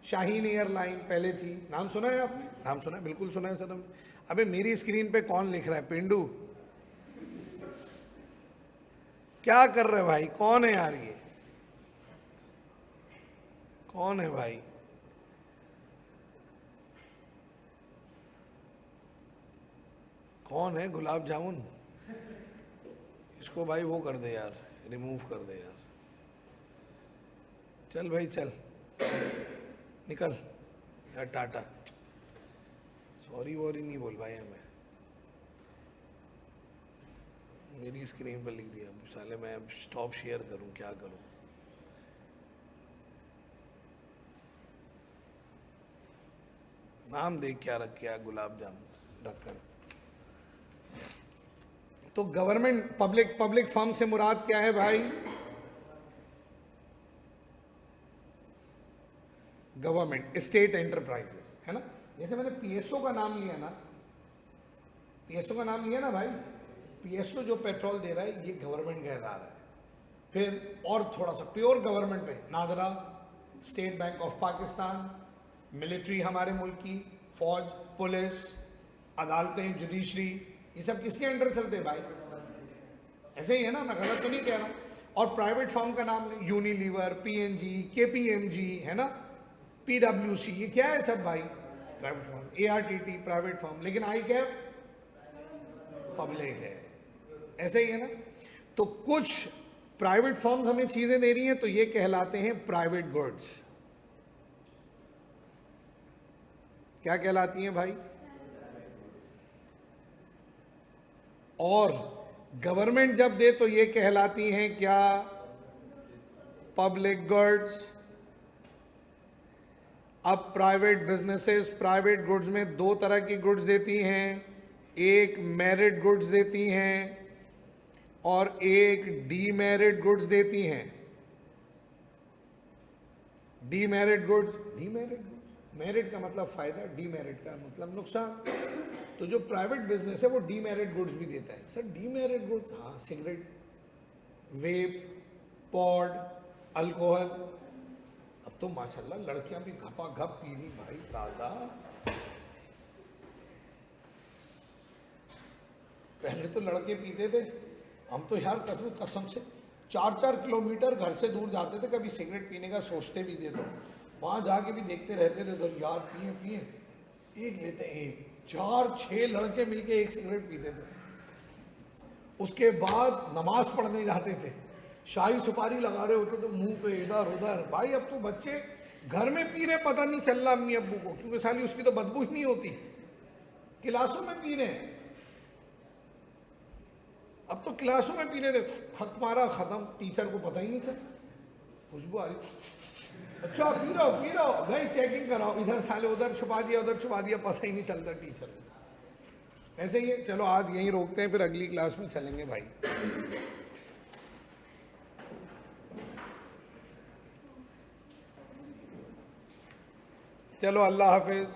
शाहीन एयरलाइन पहले थी, नाम सुना है आपने, नाम सुना है, बिल्कुल सुना है सर। अबे मेरी स्क्रीन पे कौन लिख रहा है? पिंडू क्या कर रहे भाई? कौन है यार ये? कौन है भाई? कौन है? गुलाब जामुन, इसको भाई वो कर दे यार, रिमूव कर दे यार। चल भाई चल, निकल यार, टाटा। सॉरी वॉरी नहीं बोल भाई हमें, मेरी स्क्रीन पर लिख दिया साले। मैं अब स्टॉप शेयर करूं, क्या करूं? नाम देख क्या रख के गुलाब जामुन ढक्कन। तो गवर्नमेंट पब्लिक फर्म से मुराद क्या है भाई? गवर्नमेंट स्टेट एंटरप्राइजेस, है ना। जैसे मैंने पीएसओ का नाम लिया ना, पीएसओ का नाम लिया ना भाई, पीएसओ जो पेट्रोल दे रहा है ये गवर्नमेंट का इदारा है। फिर और थोड़ा सा प्योर गवर्नमेंट पे, NADRA, state bank of Pakistan, military हमारे मुल्क की, फौज, पुलिस, अदालतें, जुडिशरी, ये सब किसके अंडर चलते हैं भाई? ऐसे ही है ना, मैं गलत तो नहीं कह रहा हूं। और प्राइवेट फर्म का नाम यूनिलीवर, पीएनजी, केपीएमजी, है ना, पीडब्ल्यूसी, ये क्या है सब भाई? Private firm. ARTT private firm, लेकिन आई कैप पब्लिक है। ऐसे ही है ना। तो कुछ प्राइवेट फर्म्स हमें चीजें दे रही हैं तो ये कहलाते हैं प्राइवेट गुड्स। क्या कहलाती हैं भाई? और गवर्नमेंट जब दे तो ये कहलाती हैं क्या? Public goods. अब प्राइवेट बिजनेसेस प्राइवेट गुड्स में दो तरह की गुड्स देती हैं, एक मेरिट गुड्स देती हैं और एक डीमेरिट गुड्स देती हैं। डीमेरिट गुड्स, मेरिट का मतलब फायदा, डीमेरिट का मतलब नुकसान। तो जो प्राइवेट बिजनेस है वो डीमेरिट गुड्स भी देता है। सर डीमेरिट गुड्स, हाँ, सिगरेट, वेप, पॉड, अल्कोहल। अब तो माशाल्लाह लड़कियां भी घपा घप पी रही भाई दादा। पहले तो लड़के पीते थे, हम तो यार कसम से 4-4 किलोमीटर घर से दूर जाते थे, कभी सिगरेट पीने का सोचते भी थे तो वहां जाके भी देखते रहते थे, तो यार पिए एक लेते, एक 4-6 लड़के मिलके एक सिगरेट पीते थे। उसके बाद नमाज पढ़ने जाते थे, शाही सुपारी लगा रहे होते थे मुंह पे इधर उधर। भाई अब तो बच्चे घर में पी रहे, पता नहीं चल रहा अम्मी अब्बू को, क्योंकि साली उसकी तो बदबू ही नहीं होती। क्लासों में पी रहे, अब तो क्लासों में पी रहे, खत मारा खत्म, टीचर को पता ही नहीं चला, खुशबू आ रही, अच्छा पी रहा हो भाई, चेकिंग कराओ, इधर साले उधर छुपा दिया, उधर छुपा दिया, पता ही नहीं चलता टीचर को। ऐसे ही है। चलो आज यहीं रोकते हैं, फिर अगली क्लास में चलेंगे भाई। चलो अल्लाह हाफिज।